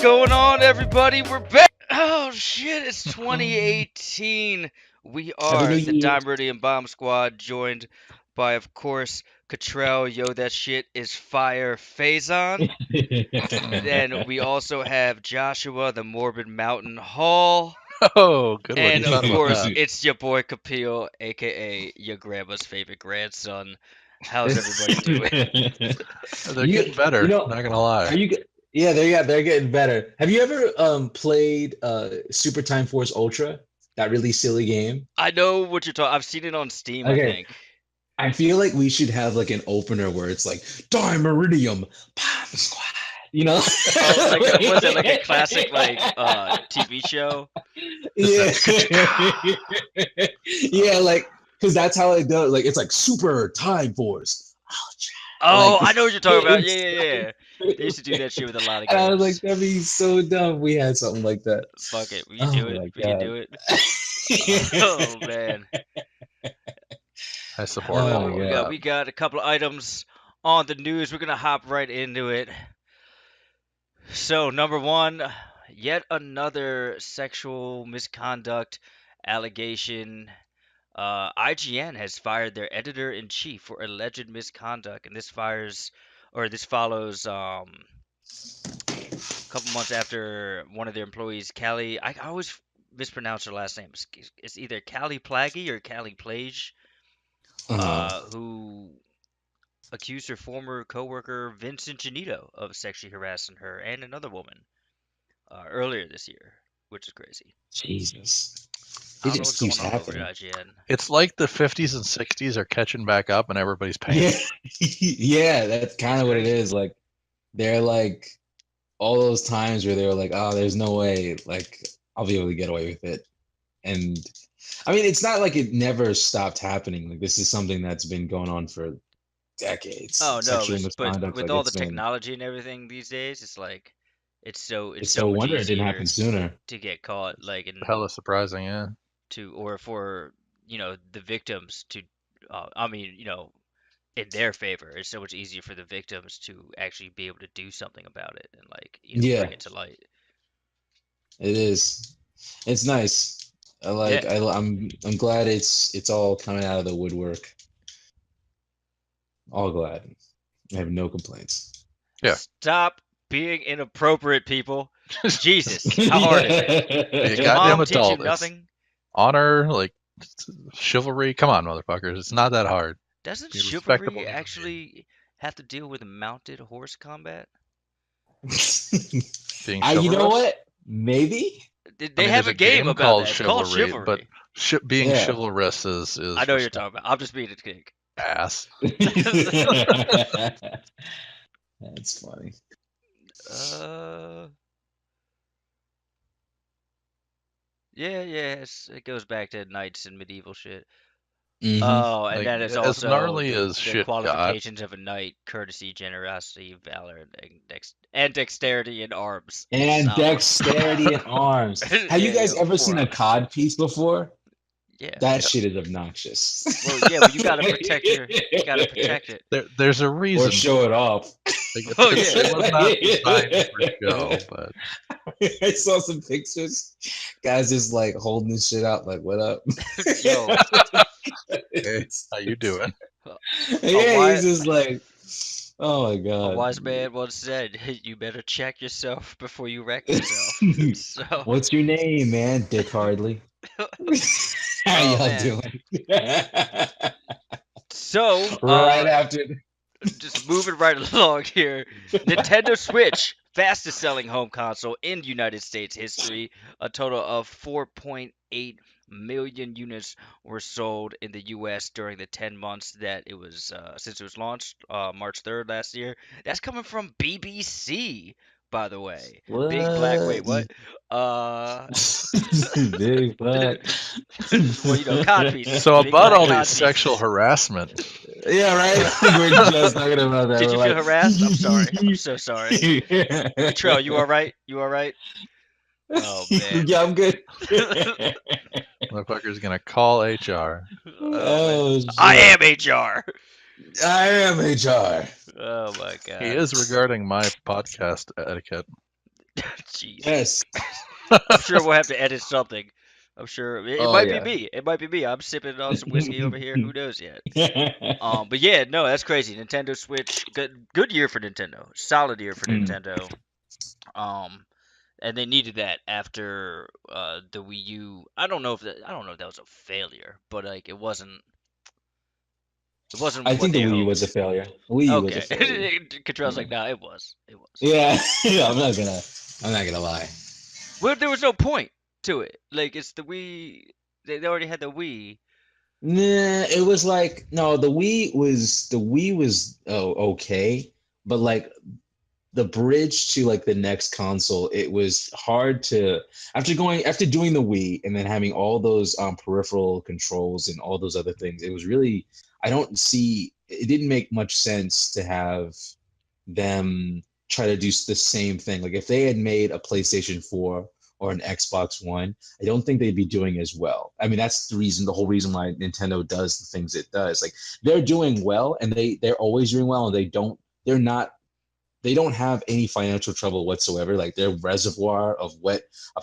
going on, everybody? We're back. Oh shit! It's 2018. We Happy New are the Year. Dime Meridian Bomb Squad, joined by, of course, Cottrell. Yo, that shit is fire. Faison. Then we also have Joshua, the Morbid Mountain Hall. Oh, good one. You And of thought about course, that. it's your boy Kapil, aka your grandma's favorite grandson. How's everybody doing? They're you, getting better. know, Not gonna lie. are you? Yeah, they're getting better. Have you ever played Super Time Force Ultra? That really silly game. I know what you're talking. I've seen it on Steam, I Okay, think. I feel like we should have like an opener where it's like Dimeridium Bomb Squad. You know? Oh, was it like a classic TV show? Yeah, yeah, like because that's how it goes. Like it's like Super Time Force Ultra. Oh, Like I know what you're talking about. Yeah, it's yeah, yeah. They used to do that shit with a lot of And I was like, games. that'd be so dumb. We had something like that. Fuck it, we can Oh do it. my We can god. do it. Oh man. I support Oh all my of god. that. We got a couple of items on the news. We're gonna hop right into it. So, number one, yet another sexual misconduct allegation. IGN has fired their editor in chief for alleged misconduct, and this follows a couple months after one of their employees, Callie. I always mispronounce her last name. It's either Callie Plaggy or Callie Plage, Uh-huh. who accused her former coworker Vincent Janito of sexually harassing her and another woman earlier this year, which is crazy. Jesus. I It don't know what's just going keeps on over at happening. IGN. It's like the 50s and 60s are catching back up and everybody's paying. Yeah. Yeah, that's kind It's of what it crazy. is. Like they're like all those times where they were like, oh, there's no way like I'll be able to get away with it. And I mean, it's not like it never stopped happening. Like this is something that's been going on for decades. Oh no, Sexual but misconduct, with like all the it's been technology and everything these days, it's like it's it's so no much wonder it didn't happen easier sooner. to get caught, like Hella surprising, yeah. or for the victims to, I mean, in their favor. It's so much easier for the victims to actually be able to do something about it and Yeah, bring it to light. it is. It's nice. Yeah. I'm glad it's all coming out of the woodwork. All glad. I have no complaints. Yeah. Stop being inappropriate, people. Jesus, how hard is it? Be a Did your goddamn mom teach you adult. It's nothing? honor, like chivalry. Come on, motherfuckers. It's not that hard. Doesn't Be respectable chivalry human being. actually have to deal with mounted horse combat? Being You know chivalrous. what? Maybe. They have there's a game about called that. It's called Chivalry, but chivalry. being Yeah. chivalrous is I know what you're talking about. I'm just being a kink. ass. That's funny. Yeah, it goes back to knights and medieval shit. Mhm. Oh, and Like, then it's as also gnarly the as shit got. qualifications of a knight: courtesy, generosity, valor, and dexterity in arms. And Solid. dexterity in arms. Have you Yeah, guys ever 4 seen a arms. cod piece before? Yeah. That shit is obnoxious. Well, yeah, but you gotta protect it. There's a reason. Or show it off. Like, Oh, it was not designed for show, but I saw some pictures. Guys just like holding this shit out, like, what up? Yo, hey, how you doing? Yeah, he's just like, oh my a god. wise man once said, "You better check yourself before you wreck yourself." So, What's your name, man? Dick Hardley. How Oh, y'all man. doing? so Right after. just moving right along here. Nintendo Switch, fastest selling home console in United States history. A total of 4.8 million units were sold in the US during the 10 months that it was since it was launched March 3rd last year. That's coming from BBC, by the way. What? Big Black, wait, what? Big Black. Well, cod pieces. So Big about Black all cod these sexual pieces. harassment. Yeah, right? We're just talking about that. Did you We're feel like- harassed? I'm sorry. I'm so sorry. Trail, you all right? You all right? Oh man. Yeah, I'm good. Motherfucker's gonna call HR. Oh, shit. I am HR. I am HR. Oh my god. He is regarding my podcast etiquette. Jeez. Yes. I'm sure we'll have to edit something. I'm sure it Oh might be yeah. me. It might be me. I'm sipping on some whiskey over here. Who knows yet? But yeah, no, that's crazy. Nintendo Switch, good year for Nintendo. Solid year for Mm. Nintendo. Um, and they needed that after the Wii U. I don't know if that was a failure, but like it wasn't I what think the they Wii U was a hoped. failure. Wii U was a Okay, failure. Control's Yeah. like, nah, it was, it was. Yeah. I'm not gonna lie. Well, there was no point to it. Like it's the Wii. They already had the Wii. Nah, it was like no, the Wii was okay, but like the bridge to like the next console, it was hard to after doing the Wii and then having all those peripheral controls and all those other things. It was really I don't see it didn't make much sense to have them try to do the same thing. Like if they had made a PlayStation 4 or an Xbox One, I don't think they'd be doing as well. I mean, that's the whole reason why Nintendo does the things it does. Like they're doing well and they're always doing well and they don't have any financial trouble whatsoever. Like their reservoir of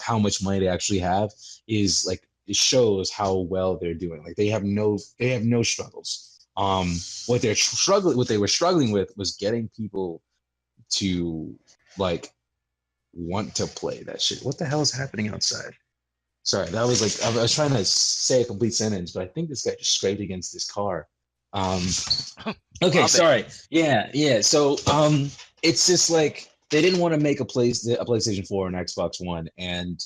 how much money they actually have is like it shows how well they're doing. Like they have no struggles. What they were struggling with was getting people to like want to play that shit. What the hell is happening outside? Sorry, that was like I was trying to say a complete sentence, but I think this guy just scraped against this car. Um, okay, My bad. sorry. Yeah, yeah. So it's just like they didn't want to make a PlayStation 4 and Xbox One, and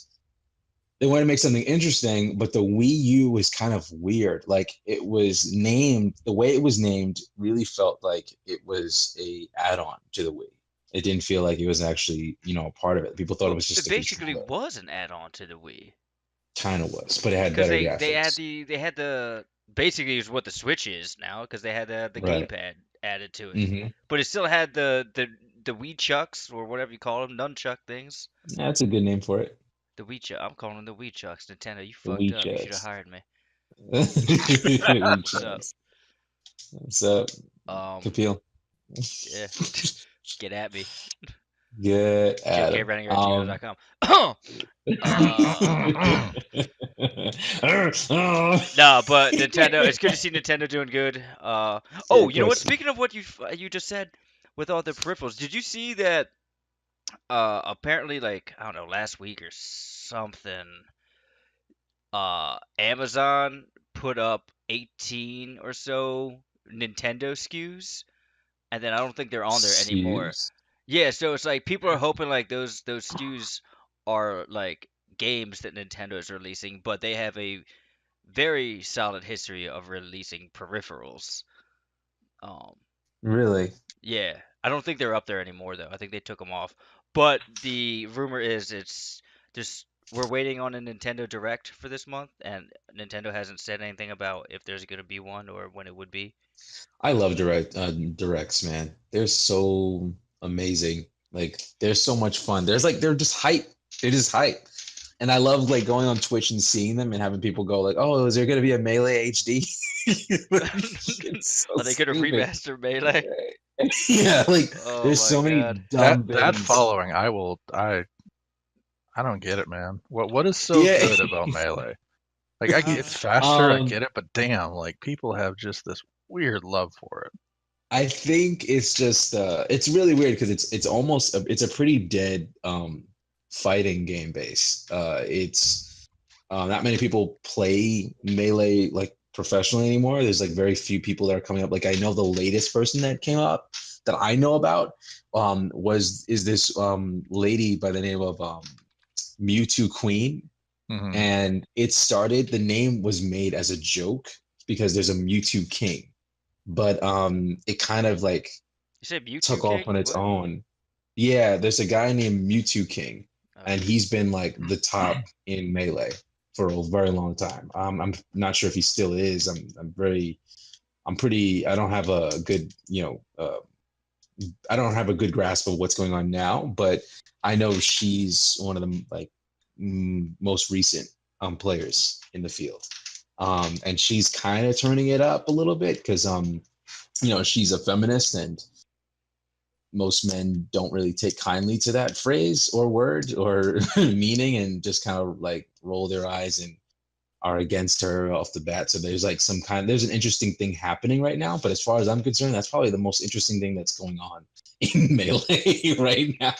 they want to make something interesting, but the Wii U was kind of weird. Like it was named, the way it was named really felt like it was a add-on to the Wii. It didn't feel like it was actually, a part of it. People thought it Well, was it just a basically controller. was an add-on to the Wii. Kind of was, but it had Because better they had graphics. the basically is what the Switch is now because they had the Right. gamepad added to it, Mm-hmm. but it still had the Wii Chucks or whatever you call them, nunchuck things. That's a good name for it. The Wii Chuck. I'm calling them the Wii Chucks. Nintendo, you The fucked Wii up. You should have Checks. hired me. Wii What's up? Checks. What's up, Um, Kapil? yeah, get at me. Get at him. jokerating@gmail.com. uh, no, but Nintendo. It's good to see Nintendo doing good. Yeah, Oh, of you know what? course. Speaking of what you just said with all the peripherals, did you see that? Apparently, like I don't know, last week or something, Amazon put up 18 or so Nintendo SKUs, and then I don't think they're on there anymore. Excuse. Yeah, so it's like people are hoping like those SKUs are like games that Nintendo is releasing, but they have a very solid history of releasing peripherals. Um, Really? yeah, I don't think they're up there anymore though. I think they took them off. But the rumor is it's just we're waiting on a Nintendo Direct for this month, and Nintendo hasn't said anything about if there's going to be one or when it would be. I love directs, man. They're so amazing. Like they're so much fun. They're just hype. They're just hype. And I love like going on Twitch and seeing them and having people go like, "Oh, is there gonna be a Melee HD?" It's so Are they going to stupid. remaster Melee? Yeah, like Oh there's my so many god. that dumb that things. following, I don't get it, man. What is so Yeah. good about Melee? Like it's faster, I um, get it, but damn, like people have just this weird love for it. I think it's just it's really weird because it's a pretty dead fighting game base. It's not many people play Melee like professionally anymore. There's like very few people that are coming up. Like I know the latest person that came up that I know about is this lady by the name of Mewtwo Queen, Hmm. and the name was made as a joke because there's a Mewtwo King, but it kind of like You said took Mewtwo off King? on its What? own. Yeah, there's a guy named Mewtwo King, and Okay. he's been like the top in Melee for a very long time. I'm not sure if he still is. I don't have a good, I don't have a good grasp of what's going on now, but I know she's one of the like most recent players in the field. And she's kind of turning it up a little bit because she's a feminist and most men don't really take kindly to that phrase or word or meaning, and just kind of like roll their eyes and are against her off the bat. So there's like there's an interesting thing happening right now. But as far as I'm concerned, that's probably the most interesting thing that's going on in Melee right now.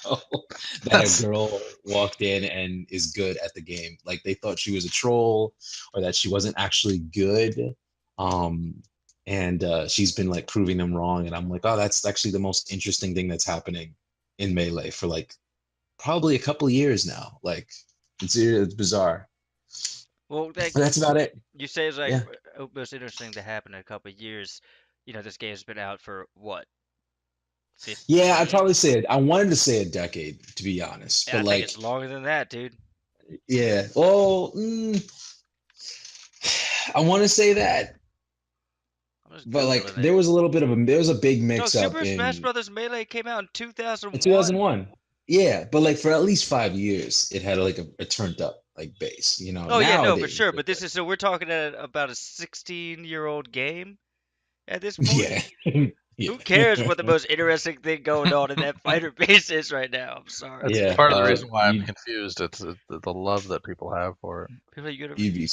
That a girl walked in and is good at the game. Like they thought she was a troll or that she wasn't actually good. And she's been like proving them wrong. And I'm like, oh, that's actually the most interesting thing that's happening in Melee for like probably a couple of years now. Like it's bizarre. Well, But that's about it. you say it's like Yeah. most interesting to happen in a couple of years. This game's been out for what, Yeah, I'd 15? probably say it. I wanted to say a decade, to be honest. Yeah, I But think like, it's longer than that, dude. yeah. Well, I want to say that, I'm just but like, googling it. there was a little bit of there was a big No, mix up Super Smash in Brothers Melee came out in 2001. 2001. Yeah, but like for at least 5 years, it had like a turned up like base. Oh yeah, no, for Nowadays, sure. But this is so we're talking about a 16-year-old game at this point. yeah, yeah, Who cares what the most interesting thing going on in that fighter base is right now? I'm sorry. That's yeah. part of the reason why I'm confused. It's the love that people have for it. People, You'd be. you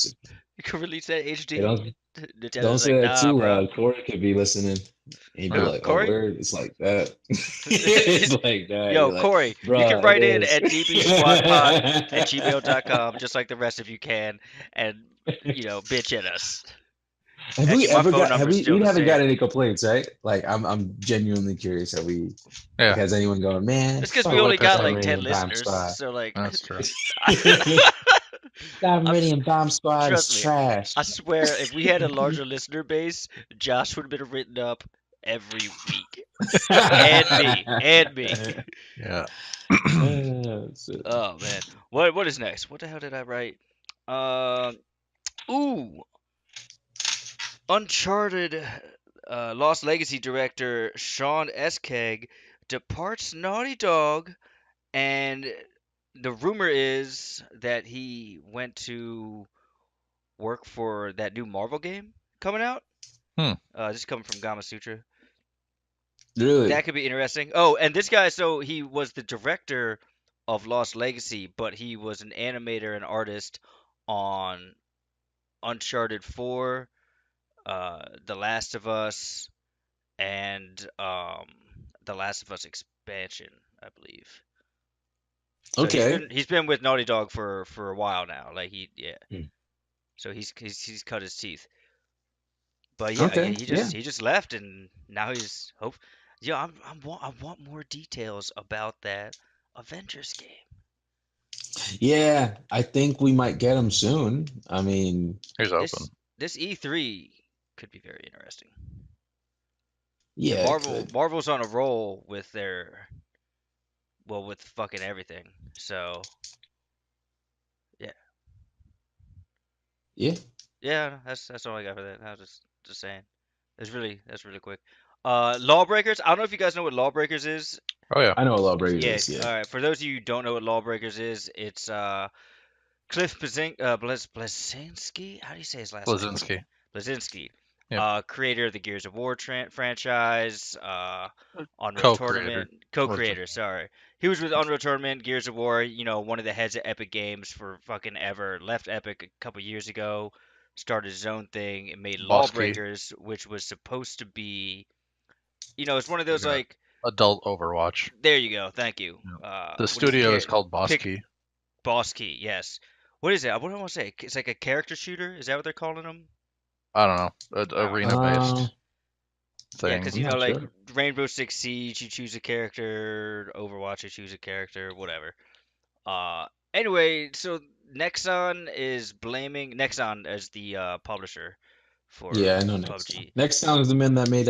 can release that Hey, HD. don't Nintendo's say like, that nah, too bro. loud. Corey could be listening. And he'd be Who? like, "Oh, Corey? word, it's like that." It's like that. Yo, You're like, Corey, you can bruh, write it in is. at dbsquadpod@gmail.com just like the rest of you can, and bitch at us. Have we Actually, my ever phone got? Have number is we? still We the haven't got same. any complaints, right? Like, I'm genuinely curious. Have we? Like, Yeah, has anyone gone, man? It's because we Fuck only got Star like 10 Meridian Bomb listeners, Squad. so like, that's true. Star I'm, Meridian Bomb Squad is trust me, trash. I swear, if we had a larger listener base, Josh would have been written up every week, and me. Yeah. Oh man, what is next? What the hell did I write? Um, ooh, Uncharted Lost Legacy director Sean Eskeg departs Naughty Dog, and the rumor is that he went to work for that new Marvel game coming out. Hmm. This is coming from Gama Sutra. Really? That could be interesting. Oh, and this guy, so he was the director of Lost Legacy, but he was an animator and artist on Uncharted 4, The Last of Us, and The Last of Us expansion, I believe. So Okay. he's been with Naughty Dog for a while now. Like yeah. Hmm. So he's cut his teeth. But yeah, Okay. he Yeah. just left, and now he's hope. Yeah, I want more details about that Avengers game. Yeah. I think we might get him soon. I mean, Here's open. This E3 could be very interesting. And yeah, it could. Marvel's on a roll with with fucking everything. So yeah, Yeah. yeah, that's all I got for that. I was just saying. That's really quick. Lawbreakers. I don't know if you guys know what Lawbreakers is. Oh yeah. I know what Lawbreakers Yeah. is. Yeah. All right. For those of you who don't know what Lawbreakers is, it's Cliff Bleszinski. How do you say his last name? Blazinski. Blazinski. Yep. Creator of the Gears of War franchise, Unreal Co-creator. Tournament, co-creator. Sorry, he was with Unreal Tournament, Gears of War. One of the heads of Epic Games for fucking ever. Left Epic a couple years ago, started his own thing, and made Bosky. Lawbreakers, which was supposed to be, it's one of those Yeah. like. Adult Overwatch. There you go. Thank you. The studio is called Bosky. Bosky, yes. What is that? What do I want to say? It's like a character shooter. Is that what they're calling them? I don't know. Arena based thing. Yeah, because I'm not like sure. Rainbow Six Siege, you choose a character. Overwatch, you choose a character. Whatever. Anyway, so Nexon is blaming Nexon as the publisher for Yeah, I know PUBG. Next time is the men that made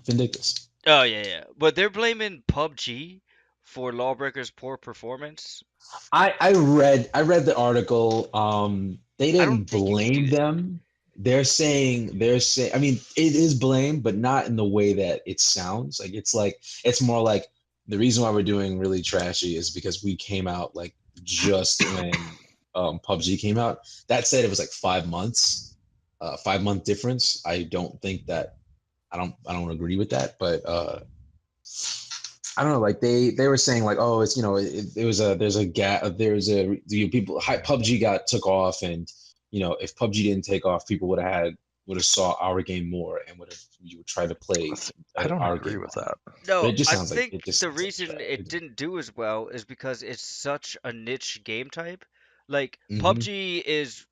Vindictus. Oh yeah, but they're blaming PUBG for Lawbreakers' poor performance. I read the article. They I don't didn't think you can blame do that. them. They're saying I mean, it is blame, but not in the way that it sounds. Like it's more like the reason why we're doing really trashy is because we came out like just when PUBG came out. That said, it was like 5 months, 5 month difference. I don't agree with that, but I don't know, like they were saying like, oh, it's it was a there's a gap, people PUBG got took off, and if PUBG didn't take off, people would have saw our game more and would have you would try to play I don't our agree game with more. that. But No, it just I sounds like think it just the sounds like reason it strategy. didn't do as well is because it's such a niche game type. Like Hmm. PUBG is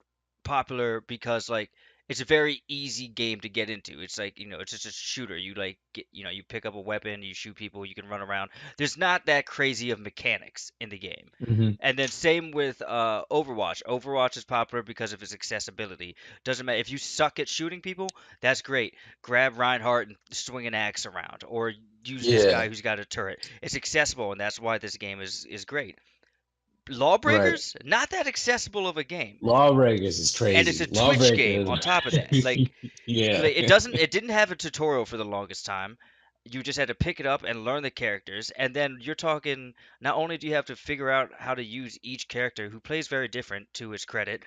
popular because like it's a very easy game to get into. It's like, it's just a shooter. You like get, you pick up a weapon, you shoot people, you can run around. There's not that crazy of mechanics in the game. Hmm. And then same with Overwatch. Overwatch is popular because of its accessibility. Doesn't matter if you suck at shooting people, that's great. Grab Reinhardt and swing an axe around, or use this Yeah, guy who's got a turret. It's accessible, and that's why this game is great. right. Lawbreakers, not that accessible of a game, Lawbreakers is and it's a crazy. Twitch game Lawbreakers, on top of that. yeah. Like it didn't have a tutorial for the longest time. You just had to pick it up and learn the characters, and then you're talking. Not only do you have to figure out how to use each character, who plays very different to his credit,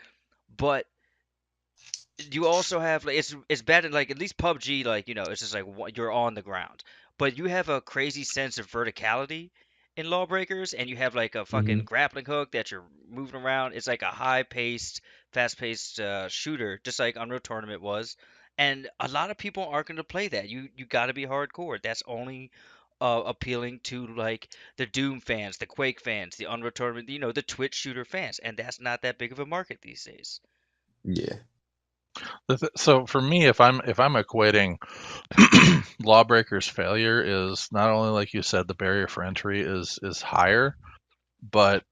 but you also have like it's bad in like at least PUBG, like it's just like you're on the ground, but you have a crazy sense of verticality in Lawbreakers, and you have like a fucking Hmm. grappling hook that you're moving around. It's like a high paced, fast paced shooter, just like Unreal Tournament was, and a lot of people aren't going to play that. You got to be hardcore. That's only appealing to like the Doom fans, the Quake fans, the Unreal Tournament, the Twitch shooter fans, and that's not that big of a market these days. Yeah. So for me, if I'm equating Lawbreaker's failure is not only like you said the barrier for entry is higher, but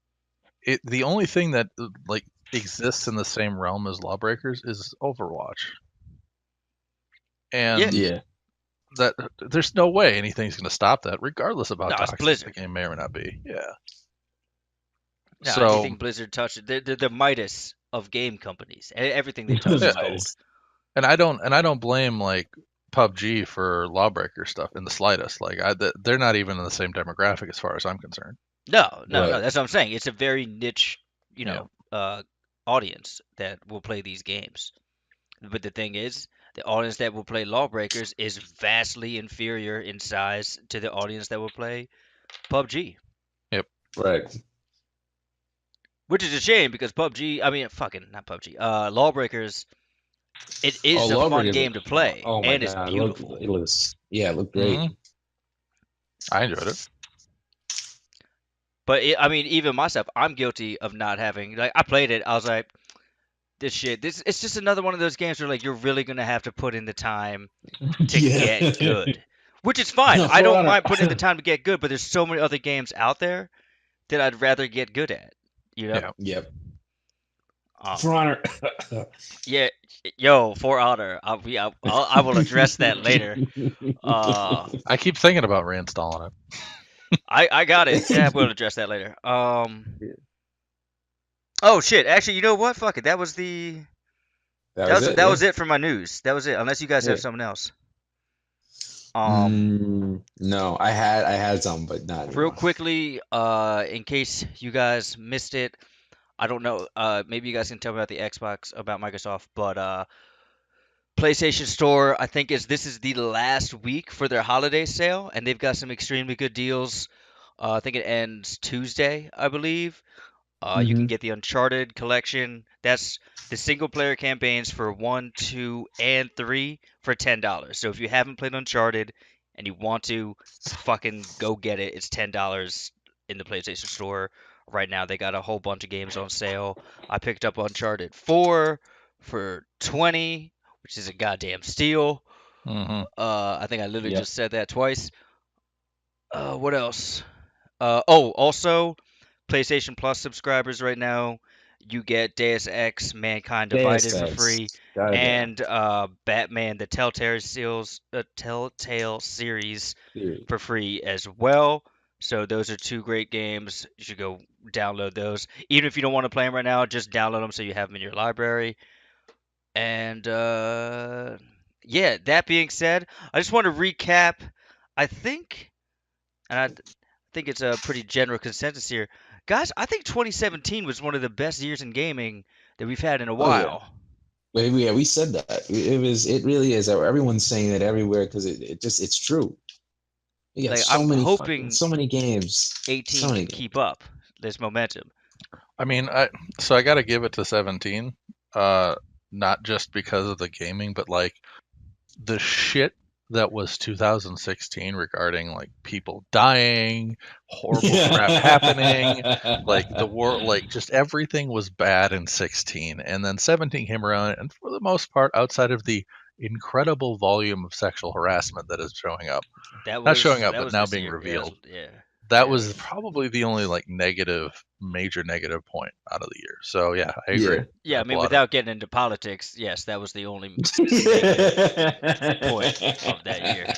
the only thing that like exists in the same realm as Lawbreakers is Overwatch, Yeah, and Yeah. that there's no way anything's going to stop that, regardless of how no, it's toxic the Blizzard. game may or may not be. Yeah. No, So anything Blizzard touches, they're the Midas of game companies. Everything they touch yeah, is gold. Midas. and I don't blame like PUBG for Lawbreaker stuff in the slightest. Like they're not even in the same demographic as far as I'm concerned. No, no, Right. no. That's what I'm saying. It's a very niche, Yeah. audience that will play these games. But the thing is, the audience that will play Lawbreakers is vastly inferior in size to the audience that will play PUBG. Yep. Right. Which is a shame because PUBG, I mean, fucking not PUBG. Lawbreakers, it Oh, is a fun Lawbreakers. game to play, Oh my and it's God. beautiful. It looks. Yeah, it looked hmm great. I enjoyed it. But I mean, even myself, I'm guilty of not having like I played it. I was like, this shit. This it's just another one of those games where like you're really gonna have to put in the time to Yeah. get good, which is fine. No, I For don't Honor. mind putting in the time to get good, but there's so many other games out there that I'd rather get good at. You know? Yeah. Yep. Um, For Honor. yeah, yo, For Honor. I will address that later. Uh, I keep thinking about reinstalling it. I got it. Yeah, we'll address that later. Oh shit. Actually, you know what? Fuck it. That was the That that was was it. that Yeah. was it for my news. That was it. Unless you guys Yeah. have something else. Um, No, I had some, but not real anymore. quickly, in case you guys missed it, I don't know. Maybe you guys can tell me about the Xbox, about Microsoft, but PlayStation Store, I think this is the last week for their holiday sale, and they've got some extremely good deals. I think it ends Tuesday, I believe. You can Hmm. get the Uncharted collection. That's the single player campaigns for 1, 2, and 3 for $10. So if you haven't played Uncharted and you want to, fucking go get it. It's $10 in the PlayStation Store right now. They got a whole bunch of games on sale. I picked up Uncharted 4 for 20, which is a goddamn steal. hmm I think I literally Yep. just said that twice. What else? Also, PlayStation Plus subscribers right now, you get Deus Ex: Mankind Deus Divided for Ex. free, Goddamn. and Batman: Telltale series Dude. for free as well. So those are two great games. You should go download those. Even if you don't want to play them right now, just download them so you have them in your library. And yeah, that being said, I just want to recap. I think, and I think it's a pretty general consensus here. Guys, I think 2017 was one of the best years in gaming that we've had in a Oh yeah. while. Yeah, we said that. It really is. Everyone's saying it everywhere because it's true. We got Like so I'm many hoping so many games, so 18 many can games. keep up this momentum. I mean, I got to give it to 17. Not just because of the gaming, but like the shit that was 2016 regarding like people dying, horrible crap happening, like the war, like just everything was bad in 16, and then 17 came around, and for the most part, outside of the incredible volume of sexual harassment that is showing up, not showing up, That but was now this being year. Yeah, revealed, yeah, that yeah. was probably the only like major negative point out of the year. So yeah, I agree. Yeah. Yeah, I I mean, applaud it. without getting into politics, yes, that was the only negative point of that year.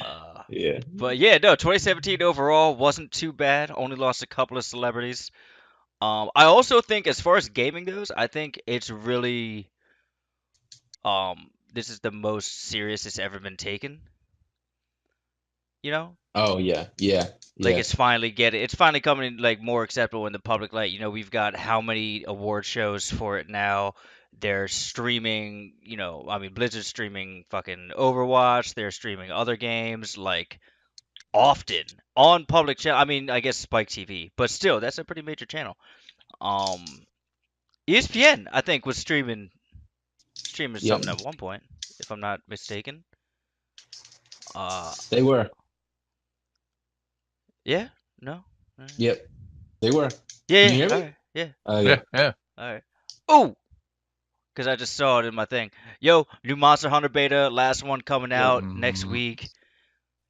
Uh, Yeah. but yeah, no, 2017 overall wasn't too bad. Only lost a couple of celebrities. I also think as far as gaming goes, I think it's really this is the most serious it's ever been taken. You know, Oh yeah, yeah, like yeah. it's finally coming like more acceptable in the public light. We've got how many award shows for it now. They're streaming, I mean Blizzard's streaming fucking Overwatch, they're streaming other games like often on public channel. I mean, I guess Spike TV, but still that's a pretty major channel. Um ESPN I think was streaming Yep. something at one point, if I'm not mistaken. Uh They were. yeah, no. Yep. They were. Yeah, Can yeah, you hear all me? right. Yeah. Yeah, Okay. yeah. All right. Oh, because I just saw it in my thing. Yo, new Monster Hunter beta, last one coming Yep. out next Mm, week.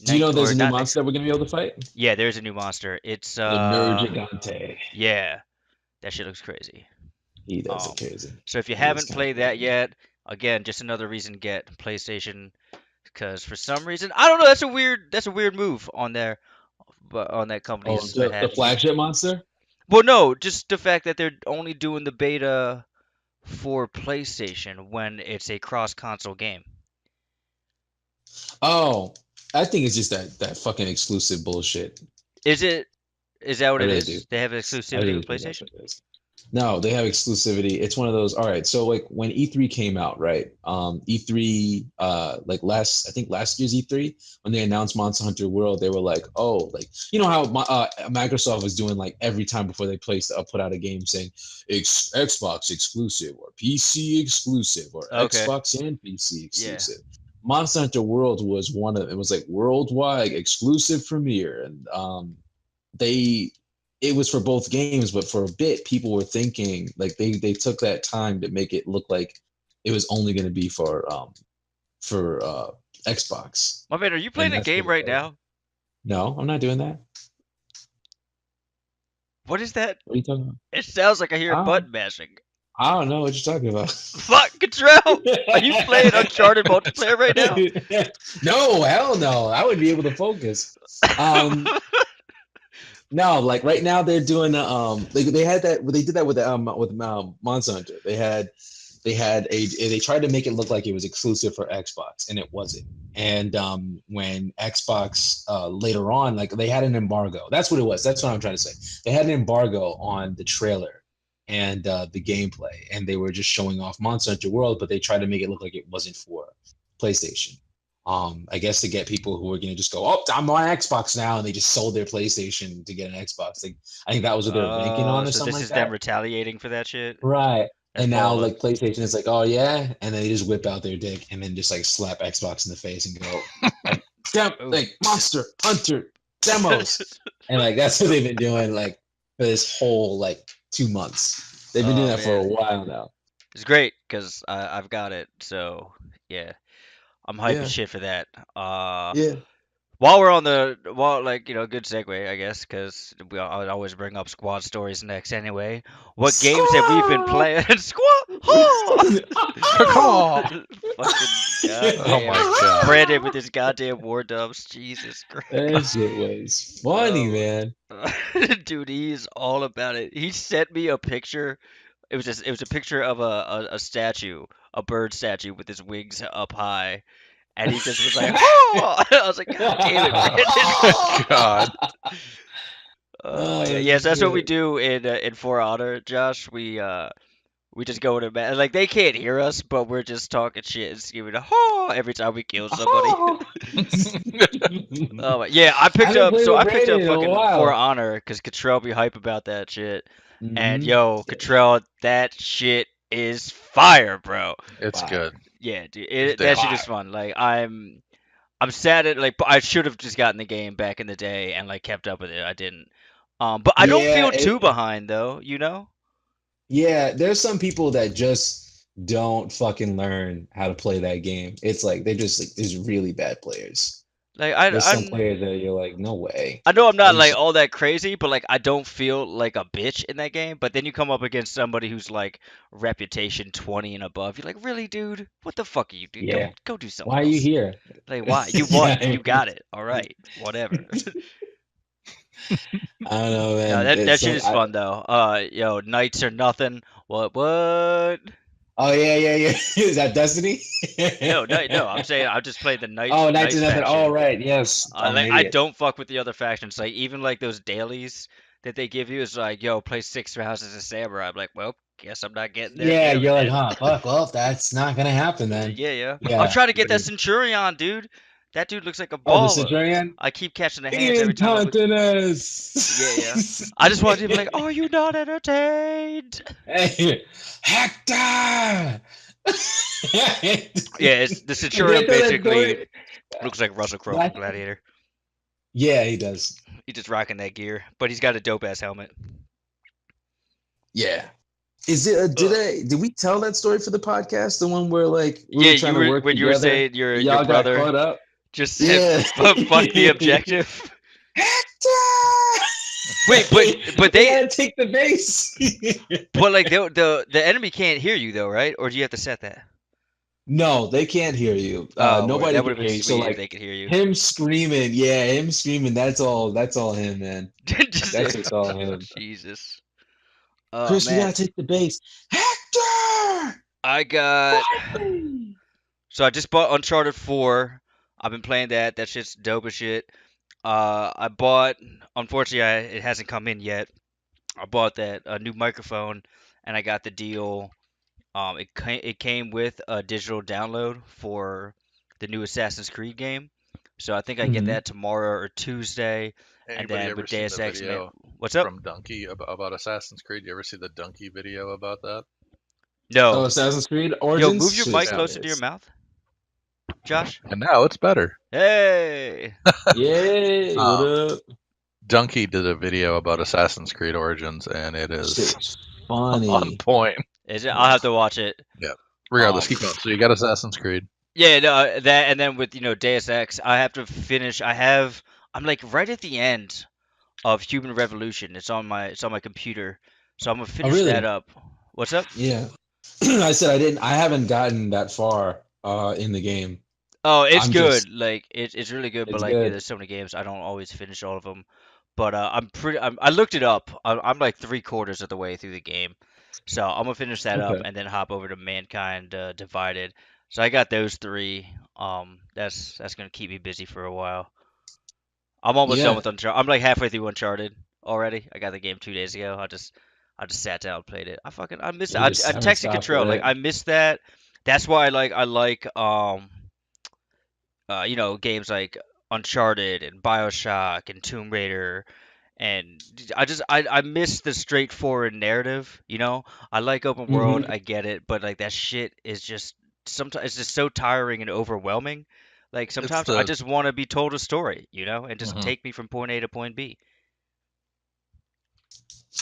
Do you know there's Or a new not monster next. that we're gonna be able to fight? Yeah, there's a new monster. It's The Nergigante. yeah, that shit looks crazy. He does Um, look crazy. so if you He is haven't kind of played that crazy. yet, again, just another reason to get PlayStation. Because for some reason, I don't know, that's a weird move on there, but on that Oh, company's the behalf. flagship monster? Well, no, just the fact that they're only doing the beta for PlayStation when it's a cross-console game. Oh, I think it's just that fucking exclusive bullshit. Is it? Is that what I it really do. is? They have I exclusivity really with think that's PlayStation? what it is. No, they have exclusivity. It's one of those. All right, so like when E3 came out, right? E3, like I think last year's E3, when they announced Monster Hunter World, they were like, oh, like you know how Microsoft was doing like every time before they put out a game saying Xbox exclusive or PC exclusive or Okay. Xbox and PC Yeah. exclusive. Monster Hunter World was one of it was like worldwide exclusive premiere, and they it was for both games, but for a bit people were thinking like they took that time to make it look like it was only going to be for Xbox, My man, are you and playing a that's what game it right was. now? No, I'm not doing that. What is that? What are you talking about? It sounds like I hear I don't, button mashing. I don't know what you're talking about. Fuck, Contrell! Are you playing Uncharted multiplayer right now? No, hell no. I would be able to focus. No, like right now they're doing they had that they did that with Monster Hunter. They tried to make it look like it was exclusive for Xbox, and it wasn't. And when Xbox later on, like they had an embargo. That's what it was. That's what I'm trying to say. They had an embargo on the trailer and the gameplay, and they were just showing off Monster Hunter World, but they tried to make it look like it wasn't for PlayStation. I guess to get people who are going to just go, oh, I'm on Xbox now, and they just sold their PlayStation to get an Xbox. Like I think that was what they were banking on or So something this like is them that. retaliating for that shit? Right. That's And now balled up. like PlayStation is like, oh yeah, and then they just whip out their dick and then just like slap Xbox in the face and go like, Ooh. like Monster Hunter demos, and like that's what they've been doing like for this whole like 2 months. They've been doing Oh that for a man. while now. It's great because I've got it. So yeah, I'm hype as Yeah, shit for that. yeah. While we're on the like good segue, I guess, because I would always bring up squad stories next anyway. What games have we been Squad! playing? Squad! Oh! Caw. Fucking Oh goddamn my god. Brandon with his goddamn war dubs. Jesus That Christ. shit was funny, Oh, man. dude, he's all about it. He sent me a picture. It was a picture of a statue, a bird statue with his wings up high, and he just was like, "Oh!" I was like, "God damn it, Oh Brandon!" my god. Oh my God. Oh Yes, that's what we shit. do in For Honor, Josh. We We just go to bed. Like they can't hear us, but we're just talking shit and screaming "oh" every time we kill somebody. Oh. Oh yeah, I I picked haven't up. played So with I picked Brandon up in a fucking For while. Honor because Cottrell be hype about that shit. And Mm-hmm. yo, Cottrell, that shit is fire, bro. It's good. Fire. Yeah, dude, It's that damn shit good. is fun. Like I'm sad at like I should have just gotten the game back in the day and like kept up with it. I didn't. But I don't Yeah, feel too behind though. You know. yeah. There's some people that just don't fucking learn how to play that game. It's like they're just like there's really bad players. Like There's some players that you're like, no way. I know I'm not And like all that crazy, but like I don't feel like a bitch in that game. But then you come up against somebody who's like reputation 20 and above. You're like, really, dude? What the fuck are you doing? yeah. Go do something Why are you else. here? Like why? You won. Yeah. You got it. All right. Whatever. I don't know, No, man. that It's shit like is fun though. Yo, knights are nothing. What? oh yeah, yeah, yeah. Is that Destiny? No, no, no. I'm saying I just played the Oh, Knights knights of Nothing. Oh, faction. right. Yes. I'm an Like I idiot. don't fuck with the other factions. Like even like those dailies that they give you is like, yo, play 6 rounds as a samurai. I'm like, well, guess I'm not getting their Yeah, daily you're like, then. huh? Fuck. Well, that's not gonna happen then. Yeah, yeah. I'm Yeah. trying to get But that Centurion, dude. That dude looks like a oh, the baller. Centurion. I keep catching the He hands every is time I look. taunting us. Yeah, yeah. I just wanted to be like, are you not entertained? Hey, Hector. Yeah, it's the Did Centurion they throw that basically story? looks like Russell Crowe from Gladiator. Yeah, he does. He's just rocking that gear, but he's got a dope ass helmet. Yeah. Is it? Did we tell that story for the podcast? The one where like we Yeah, were trying to work when you were together. saying your Y'all got brother caught up. just said Yeah. fuck the objective. Hector! Wait, but they they gotta take the base. but like the enemy can't hear you though, right? Or do you have to set that? No, they can't hear you. Oh, Nobody that can would have been hear you. So sweet if like they could hear you. him screaming, yeah, him screaming. That's all. That's all him, man. Just, That's just all him. Jesus. Oh Chris, we man, gotta take the base. Hector! I got. So I just bought Uncharted 4. I've been playing that. That shit's dope as shit. I bought. Unfortunately, it hasn't come in yet. I bought that a new microphone, and I got the deal. It came with a digital download for the new Assassin's Creed game. So I think I get Mhm. that tomorrow or Tuesday. And Anybody then ever with seen Deus the Ex, man, video what's up? from Donkey about Assassin's Creed? You ever see the Donkey video about that? Oh, No. Assassin's Creed Yo, Origins. move your Should've mic seen Yeah. closer to your this. mouth, Josh. And now it's better. Hey. Yay! What up? Donkey did a video about Assassin's Creed Origins, and it is Shit's on funny. point. Is it? I'll have to watch it. Regardless, Um, keep going. So you got Assassin's Creed. Yeah, no, that and then with Deus Ex, I have to finish. I'm like right at the end of Human Revolution. It's on my computer, so I'm gonna Oh, finish really? that up. What's up? Yeah. I said I didn't. I haven't gotten that far in the game. Oh, it's I'm good. just. Like it's really good, but It's like good. there's so many games I don't always finish all of them. But I looked it up. I'm like 3/4 of the way through the game, so I'm gonna finish that up Okay. and then hop over to Mankind Divided. So I got those three. That's gonna keep me busy for a while. I'm almost done Yeah. with Uncharted. I'm like halfway through Uncharted already. I got the game 2 days ago. I just sat down and played it. I miss it. You I just haven't texted stopped Control at like it. I miss that. That's why I like games like Uncharted and BioShock and Tomb Raider, and I miss the straightforward narrative. I like open world, Mm-hmm. I get it, but like that shit is just sometimes it's just so tiring and overwhelming. Like It's sometimes I the just want to be told a story, and just Mhm. take me from point A to point B.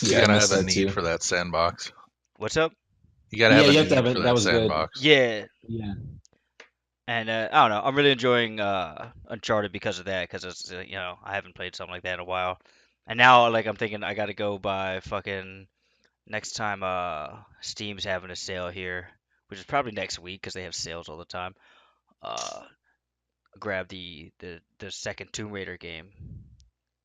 You Yeah, I gotta missed have a that need too. for that sandbox. What's up? You gotta Yeah, have a you have to need have for it. That that was good. sandbox. Yeah, Yeah. and I don't know. I'm really enjoying Uncharted because of that. Because it's I haven't played something like that in a while, and now like I'm thinking I got to go buy fucking next time Steam's having a sale here, which is probably next week because they have sales all the time. Uh, grab the second Tomb Raider game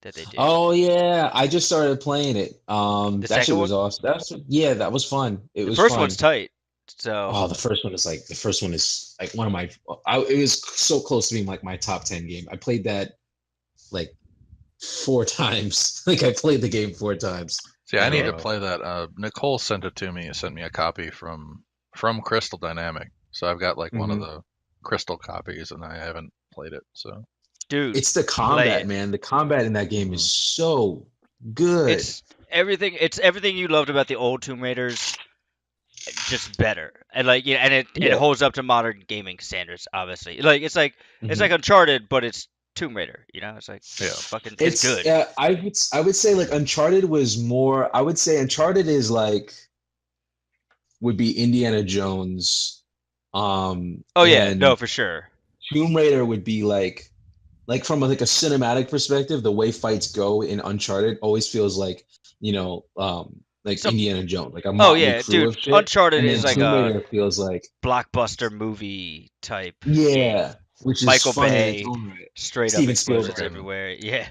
that they did. Oh yeah, I just started playing it. The That shit second was one, awesome. Yeah, that was fun. It the was first one's fun. tight. So Oh, the first one is like one of my. It was so close to being like my top 10 game. I played that like 4 times. Like I played the game 4 times. See, I need to Yeah. play that. Nicole sent it to me. Sent me a copy from Crystal Dynamic. So I've got like one of Mhm. the Crystal copies, and I haven't played it. So Dude, It's the play combat, it. man. The combat in that game is so good. It's everything. It's everything you loved about the old Tomb Raiders, just better. And like yeah, and it Yeah. holds up to modern gaming standards. Obviously, like it's like Mhm. Uncharted, but it's Tomb Raider. You know, it's like yeah, fucking. It's It's good. I would say like Uncharted was more. I would say Uncharted is like would be Indiana Jones, Oh yeah, no, and for sure. Tomb Raider would be like from like a cinematic perspective, the way fights go in Uncharted always feels like like Some. Indiana Jones, like a Oh motley yeah, crew dude. of shit, Uncharted and is then like Tomb a Raider feels like blockbuster movie type game. yeah, which is Michael funny in its Bay, own right. straight up Steven explosions Spielberg, and everywhere. Yeah.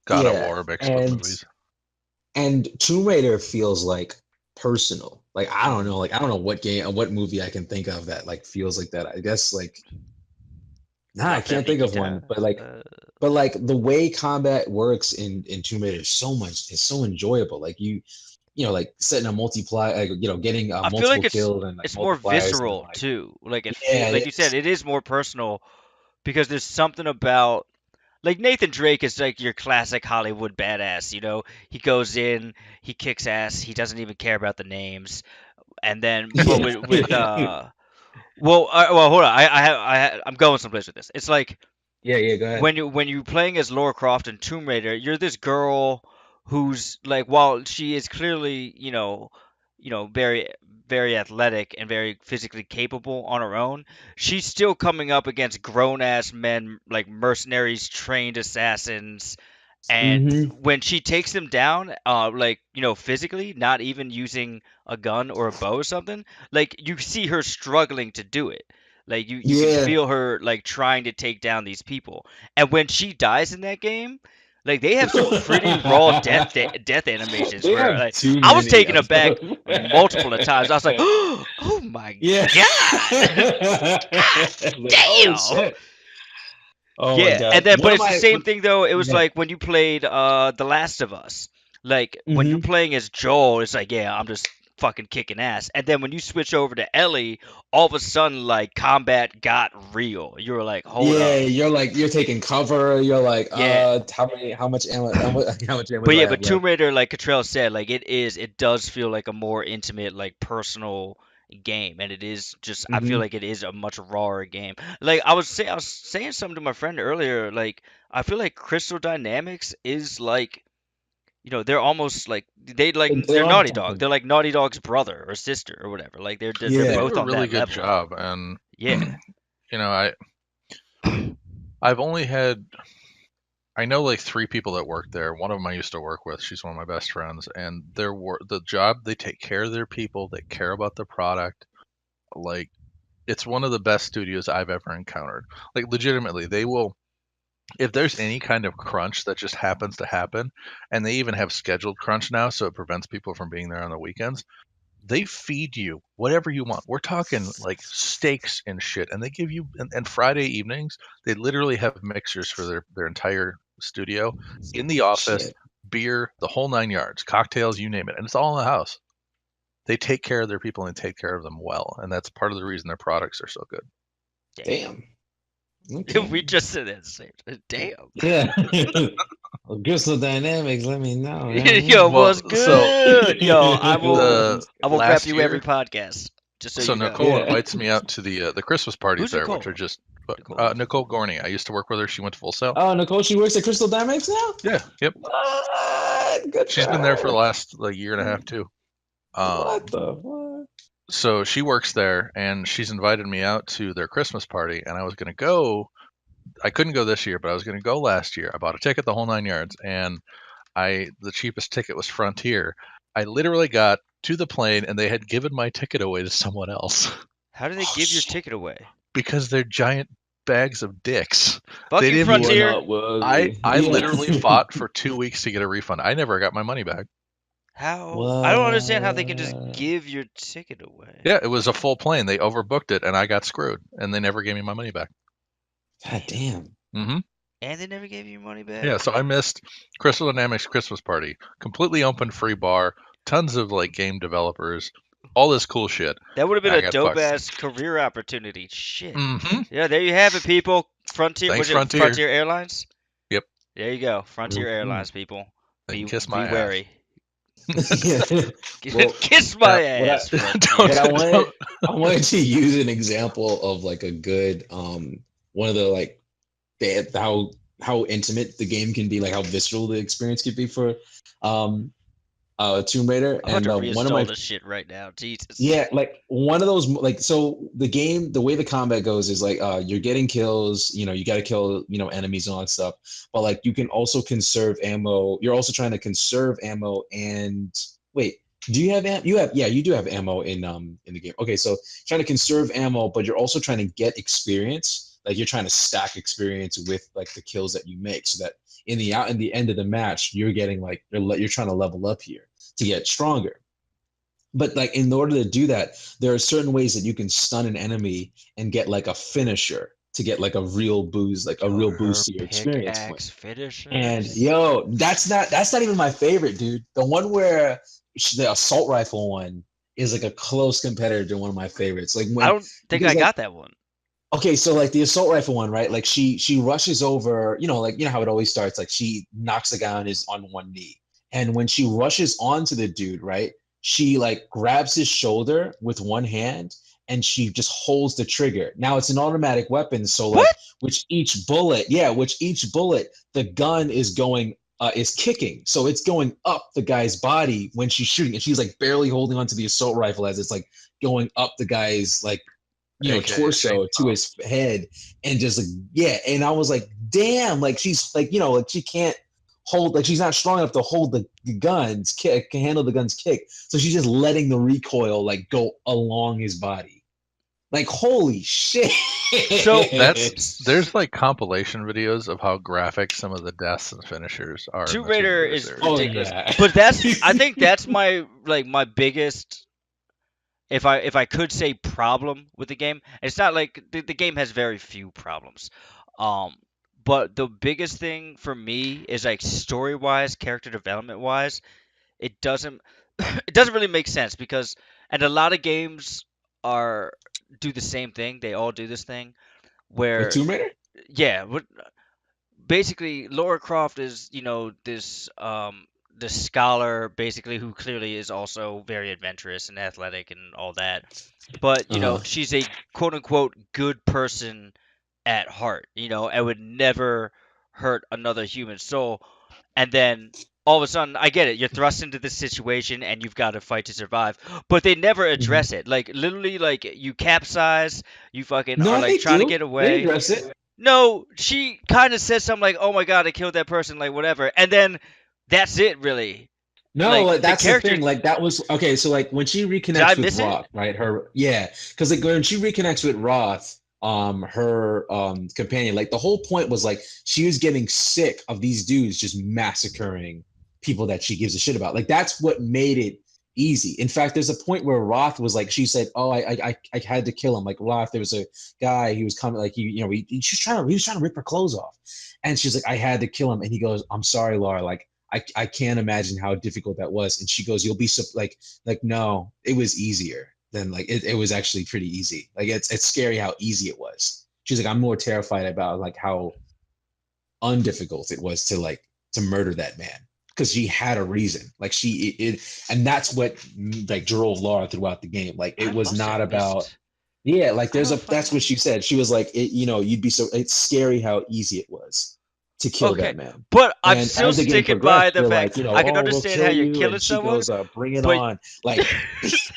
God of yeah, War mixed with movies. and Tomb Raider feels like personal. Like Mm. I don't know what game, what movie I can think of that like feels like that. I guess like nah, La I can't think of Familia. one, but like the way combat works in Tomb Raider is so enjoyable. Like like setting a multiply, like getting I feel multiple like kills and like it's more multipliers, and then visceral like too. Like it feel yeah, like it you said, is. it is more personal because there's something about like Nathan Drake is like your classic Hollywood badass. You know, he goes in, he kicks ass, he doesn't even care about the names, and then but Yeah, with well hold on, I'm going someplace with this. It's like yeah, yeah. Go ahead. when you're playing as Lara Croft in Tomb Raider, you're this girl who's like, while she is clearly, very very athletic and very physically capable on her own, she's still coming up against grown ass men like mercenaries, trained assassins, and Mm-hmm. when she takes them down, like physically, not even using a gun or a bow or something, like you see her struggling to do it. Like you can Yeah, feel her like trying to take down these people. And when she dies in that game, like they have some pretty raw death animations they where have like too I was many taken of aback them. multiple of times. I was like, oh my Yeah. god, god Like, oh damn. shit. Oh my Yeah, and god. then One but of it's the my same thing though. It was yeah. like when you played The Last of Us. Like when you're Mm-hmm. playing as Joel, it's like, yeah, I'm just fucking kicking ass. And then when you switch over to Ellie, all of a sudden like combat got real. You were like, hold Yeah, up. you're like you're taking cover. You're like, Yeah. how much ammo how much ammo But do I yeah, have but Tomb left? Raider, like Cottrell said, like it does feel like a more intimate, like personal game, and it is just I feel Mm-hmm. like it is a much rawer game. Like I was saying something to my friend earlier, like I feel like Crystal Dynamics is like they're almost like They're they're on Naughty top Dog. of They're like Naughty Dog's brother or sister or whatever. Like they're They yeah. do both a on really that good level. job, and Yeah. I've only had I know like three people that work there. One of them I used to work with. She's one of my best friends, and the job they take care of their people. They care about the product. Like it's one of the best studios I've ever encountered. Like legitimately, they will if there's any kind of crunch that just happens to happen, and they even have scheduled crunch now, so it prevents people from being there on the weekends. They feed you whatever you want. We're talking like steaks and shit, and they give you and Friday evenings they literally have mixers for their entire studio in the office, Shit. beer, the whole nine yards, cocktails, you name it, and it's all in the house. They take care of their people and take care of them well, and that's part of the reason their products are so good. Damn. Damn. Okay. We just said that at the same time. Damn. Yeah. Well, Crystal Dynamics, let me know. Yo, what's Well, so good? Yo, I will the I will rep last you every year, podcast, just so so you know. Nicole Yeah. invites me out to the Christmas parties Who's there, which Nicole? are just Nicole? Nicole Gorney. I used to work with her. She went to Full Sail. Oh, Nicole, she works at Crystal Dynamics now? Yeah, yep. What? Good for She's been there for the her. last like year and a half too. What Um, the what? so she works there, and she's invited me out to their Christmas party, and I was gonna go. I couldn't go this year, but I was gonna go last year. I bought a ticket, the whole nine yards, and the cheapest ticket was Frontier. I literally got to the plane, and they had given my ticket away to someone else How do they Oh give your shit. ticket away? because they're giant bags of dicks. Fuck They you, didn't You are even. Frontier. not worthy. I Yeah. literally fought for 2 weeks to get a refund. I never got my money back. How? I don't understand how they can just What? give your ticket away. Yeah, it was a full plane. They overbooked it, and I got screwed, and they never gave me my money back. God damn. Hmm And they never gave you your money back? Yeah, so I missed Crystal Dynamics Christmas Party. Completely open free bar, tons of like game developers, all this cool shit. That would have been I a got dope fucked. ass career opportunity. Shit. Mm-hmm. Yeah, there you have it, people. Frontier, Thanks, was it Frontier. Frontier Airlines? Yep. There you go, Frontier Mhm. Airlines, people. They Be can kiss be my ass. wary. Yeah. Well, Kiss my what ass, Don't, what Frontier. I wanted don't. I wanted to use an example of like a good one of the like how intimate the game can be, like how visceral the experience could be for um Tomb Raider. I'm about And to one of reinstall my this shit right now. Jesus. yeah, like one of those like so the game, the way the combat goes is like you're getting kills, you know, you got to kill, you know, enemies and all that stuff. But like you can also conserve ammo. You're also trying to conserve ammo and wait, do you have you have yeah, you do have ammo in the game. Okay, so trying to conserve ammo, but you're also trying to get experience. Like you're trying to stack experience with like the kills that you make so that in the end of the match, you're getting like you're trying to level up here to get stronger. But like in order to do that, there are certain ways that you can stun an enemy and get like a finisher to get like a real boost, like a Yo, real her boost to your experience point. pickaxe And finishers. yo, that's not even my favorite, dude. The one where the assault rifle one is like a close competitor to one of my favorites. Like I when don't think I because like got that one. okay, so like the assault rifle one, right? Like she rushes over, you know, like you know how it always starts. Like she knocks the guy on his on one knee, and when she rushes onto the dude, right? She like grabs his shoulder with one hand, and she just holds the trigger. Now it's an automatic weapon, so like What? which each bullet, yeah, which each bullet, the gun is going is kicking, so it's going up the guy's body when she's shooting, and she's like barely holding onto the assault rifle as it's like going up the guy's like you know AKA torso to chainsaw. his head and just like yeah, and I was like damn, like she's like you know like she can't hold, like she's not strong enough to hold the guns kick, can handle the guns kick, so she's just letting the recoil like go along his body, like holy shit. So There's like compilation videos of how graphic some of the deaths and finishers are in Tomb the Tomb Raider Raider is series. Oh ridiculous, yeah. but I think that's my like my biggest, if I could say, problem with the game. It's not like the game has very few problems. Um but the biggest thing for me is like story wise, character development wise, it doesn't it doesn't really make sense because and a lot of games are do the same thing. They all do this thing Like where Tomb Raider. yeah, basically Laura Croft is, this scholar basically who clearly is also very adventurous and athletic and all that. But, Uh-huh. she's a quote unquote good person at heart, and would never hurt another human soul. And then all of a sudden, I get it. You're thrust into this situation and you've got to fight to survive. But they never Mhm. address it. Like literally, like you capsize, you fucking are No, like they trying to do, get they away. address it. No, she kind of says something like, "Oh my god, I killed that person," like whatever, and then that's it, really. No, Like like the that's the character, thing. Like that was okay. So like when she did I reconnects with miss it? Roth, right? Her yeah, because like when she reconnects with Roth, her companion, like the whole point was like she was getting sick of these dudes just massacring people that she gives a shit about. Like that's what made it easy. In fact, there's a point where Roth was like, she said, "Oh, I had to kill him." Like Roth, there was a guy he was coming, like he was trying to rip her clothes off, and she's like, "I had to kill him," and he goes, "I'm sorry, Laura, like." I can't imagine how difficult that was. And she goes, "You'll be so like no, it was easier than like it was actually pretty easy. Like it's scary how easy it was." She's like, "I'm more terrified about like how undifficult it was to like to murder that man because she had a reason. Like and that's what like drove Laura throughout the game. Like I it was must have not about missed. yeah. Like I there's a don't that's what fucking. she said. She was like it. You know, you'd be so it's scary how easy it was to kill Okay, that man. but I'm And still as the game sticking by progressed, the they're fact like, you know, I can oh, we'll understand how kill you're you. killing And she someone, goes, bring it but on. Like,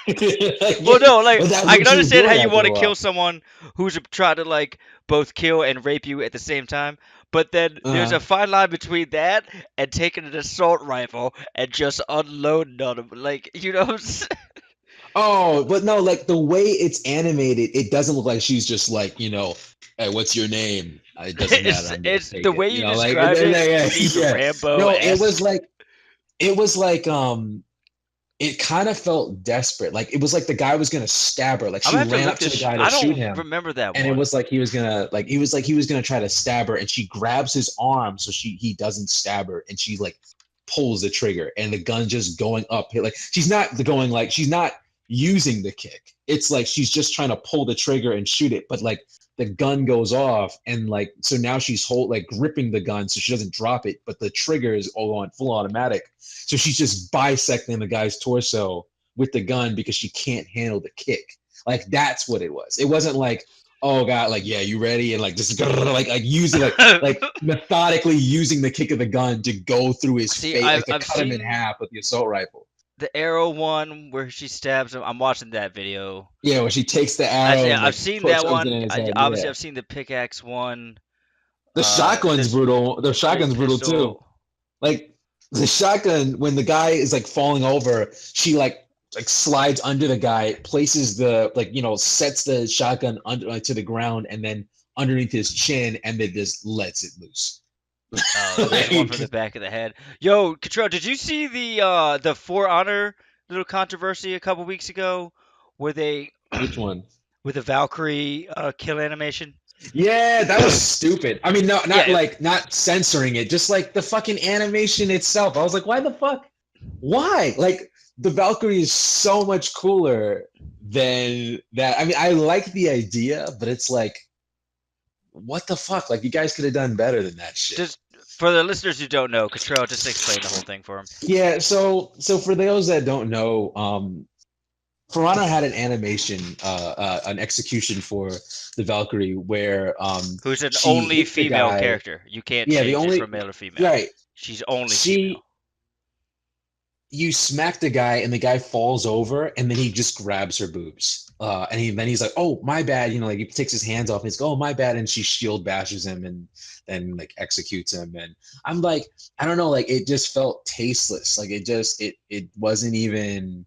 yeah, well, no, like but that's I what can she was understand how doing you after want a to kill while. someone who's trying to like both kill and rape you at the same time, but then there's a Uh, fine line between that and taking an assault rifle and just unloading on them. Like, oh, but no, like the way it's animated, it doesn't look like she's just like, you know, hey, what's your name? It doesn't matter. I'm gonna it's the take it. way You you know, described it yeah, seemed yeah. Rambo No, esque. it was like it kind of felt desperate. Like it was like the guy was gonna stab her. Like I'm she gonna have to ran look up to the this. guy to I shoot don't him, remember that and it one. was like he was gonna try to stab her, and she grabs his arm so he doesn't stab her, and she like pulls the trigger, and the gun just going up. Like she's not using the kick. It's like she's just trying to pull the trigger and shoot it, but like the gun goes off, and like so now she's gripping the gun so she doesn't drop it, but the trigger is all on full automatic. So she's just bisecting the guy's torso with the gun because she can't handle the kick. Like that's what it was. It wasn't like, oh god, like yeah, you ready, and like just like using like methodically using the kick of the gun to go through his See, face, like to I've cut him in seen half with the assault rifle. the arrow one where she stabs him. I'm watching that video. Yeah, when she takes the arrow and I've like seen that shoves it one. in his head. Obviously, Yeah, I've seen the pickaxe one. the shotgun's This brutal. The straight shotgun's brutal too. pistol. Like the shotgun, when the guy is like falling over, she like slides under the guy, places the sets the shotgun under to the ground, and then underneath his chin, and then just lets it loose. Oh, there's one from the back of the head. Yo, Control, did you see the For Honor little controversy a couple weeks ago, where they Which one? with the Valkyrie kill animation? Yeah, that was stupid. I mean, no, not Yeah. like not censoring it, just like the fucking animation itself. I was like, why the fuck? Why? Like the Valkyrie is so much cooler than that. I mean, I like the idea, but it's like, what the fuck? Like you guys could have done better than that shit. Just for the listeners who don't know, Control, just explain the whole thing for them. Yeah, so for those that don't know, For Honor had an animation, an execution for the Valkyrie where Who's an she only hit the female guy. character. You can't Yeah, change the only it from male or female. right. She's only She female. you smack the guy and the guy falls over and then he just grabs her boobs. Then he's like, oh my bad, like he takes his hands off and he's like, oh my bad, and she shield bashes him and then like executes him. And I'm like, I don't know, like it just felt tasteless. Like it wasn't even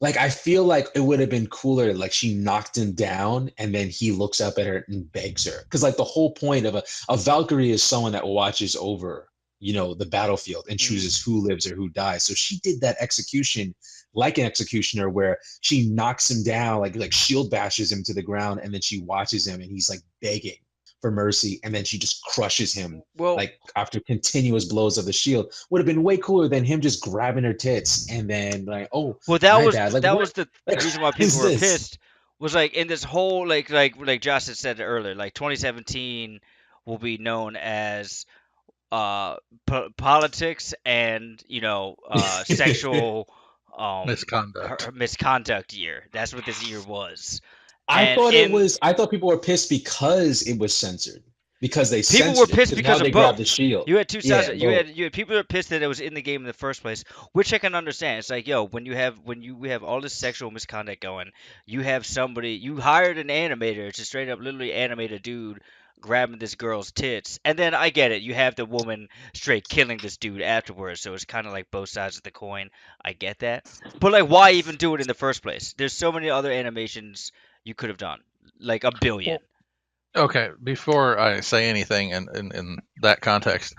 like, I feel like it would have been cooler like she knocked him down and then he looks up at her and begs her. Because like the whole point of a Valkyrie is someone that watches over, the battlefield and chooses who lives or who dies. So she did that execution like an executioner where she knocks him down, like shield bashes him to the ground, and then she watches him and he's like begging for mercy, and then she just crushes him like after continuous blows of the shield. Would have been way cooler than him just grabbing her tits and then like, oh, that was bad. Like, that what? was the Like, reason why people were pissed. Was like in this whole like Josh had said earlier, like 2017 will be known as politics and sexual misconduct year. That's what this year was. I thought people were pissed because it was censored. Because they people were pissed because of both. The shield. You had two sides. Yeah, you had people that were pissed that it was in the game in the first place, which I can understand. It's like, yo, when we have all this sexual misconduct going, you hired an animator to straight up literally animate a dude grabbing this girl's tits, and then I get it. You have the woman straight killing this dude afterwards, so it's kind of like both sides of the coin. I get that, but like, why even do it in the first place? There's so many other animations you could have done, like a billion. Well, okay, before I say anything in that context,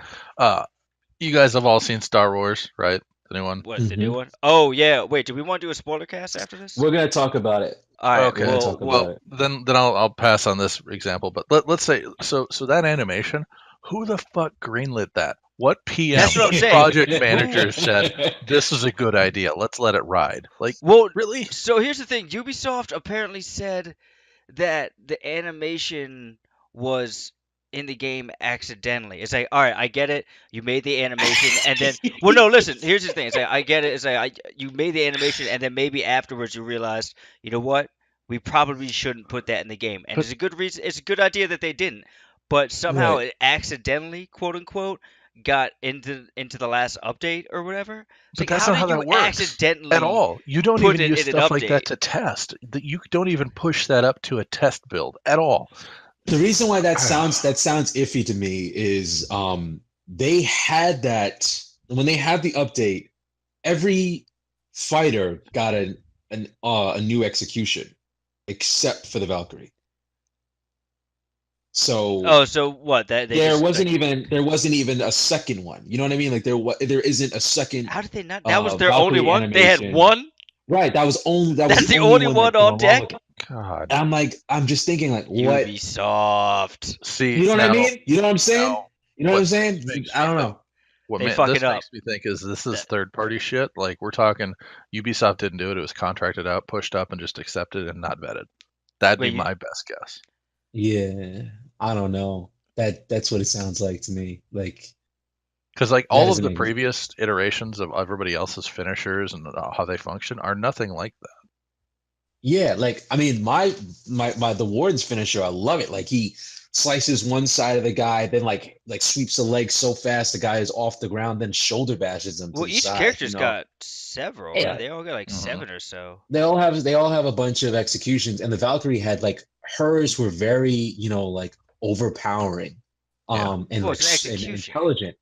you guys have all seen Star Wars, right? Anyone? What's the new one? Oh yeah. Wait, do we want to do a spoiler cast after this? We're gonna talk about it. All right. Okay. Well, then I'll pass on this example. But let's say so that animation. Who the fuck greenlit that? What PM That's what I'm saying. project manager said this is a good idea? Let's let it ride. Like, well, really? So here's the thing. Ubisoft apparently said that the animation was in the game accidentally. It's like, all right, I get it. You made the animation, and then, well, no, listen. Here's the thing. It's like, I get it. It's like you made the animation, and then maybe afterwards you realized, you know what? We probably shouldn't put that in the game. And it's a good reason. It's a good idea that they didn't. But somehow it accidentally, quote unquote, got into the last update or whatever. But that's not how that works accidentally at all. You don't even use stuff like that update? to test. You don't even push that up to a test build at all. The reason why that sounds iffy to me is they had that when they had the update, every fighter got a new execution except for the Valkyrie. So Oh, so what? That they there just wasn't like. even a second one. You know what I mean? Like there isn't a second How did they not? That was their only Valkyrie one. They had animation. one. Right. That was That's the the only only one that one came on along deck. with it. God. And I'm just thinking like, what? Ubisoft. See You know what I now, mean? You know what I'm saying? now You know what I'm what saying? this makes I me don't think. know. What They fuck it this up. makes me think is this is That- third party shit. Like we're talking, Ubisoft didn't do it. It was contracted out, pushed up, and just accepted and not vetted. That'd be Wait, my best guess. Yeah, I don't know. That's what it sounds like to me. Like Because like that all of doesn't the make previous iterations of everybody else's finishers and how they function are nothing like that. Yeah, like I mean, my the Warden's finisher, I love it. Like he slices one side of the guy, then like sweeps the leg so fast the guy is off the ground, then shoulder bashes him to well, the each side. You character's know, got several, right? yeah, They all got like Hmm. 7 or so. they all have a bunch of executions, and the Valkyrie had like hers were very like overpowering, Yeah. and Well, like it's an and execution. intelligent.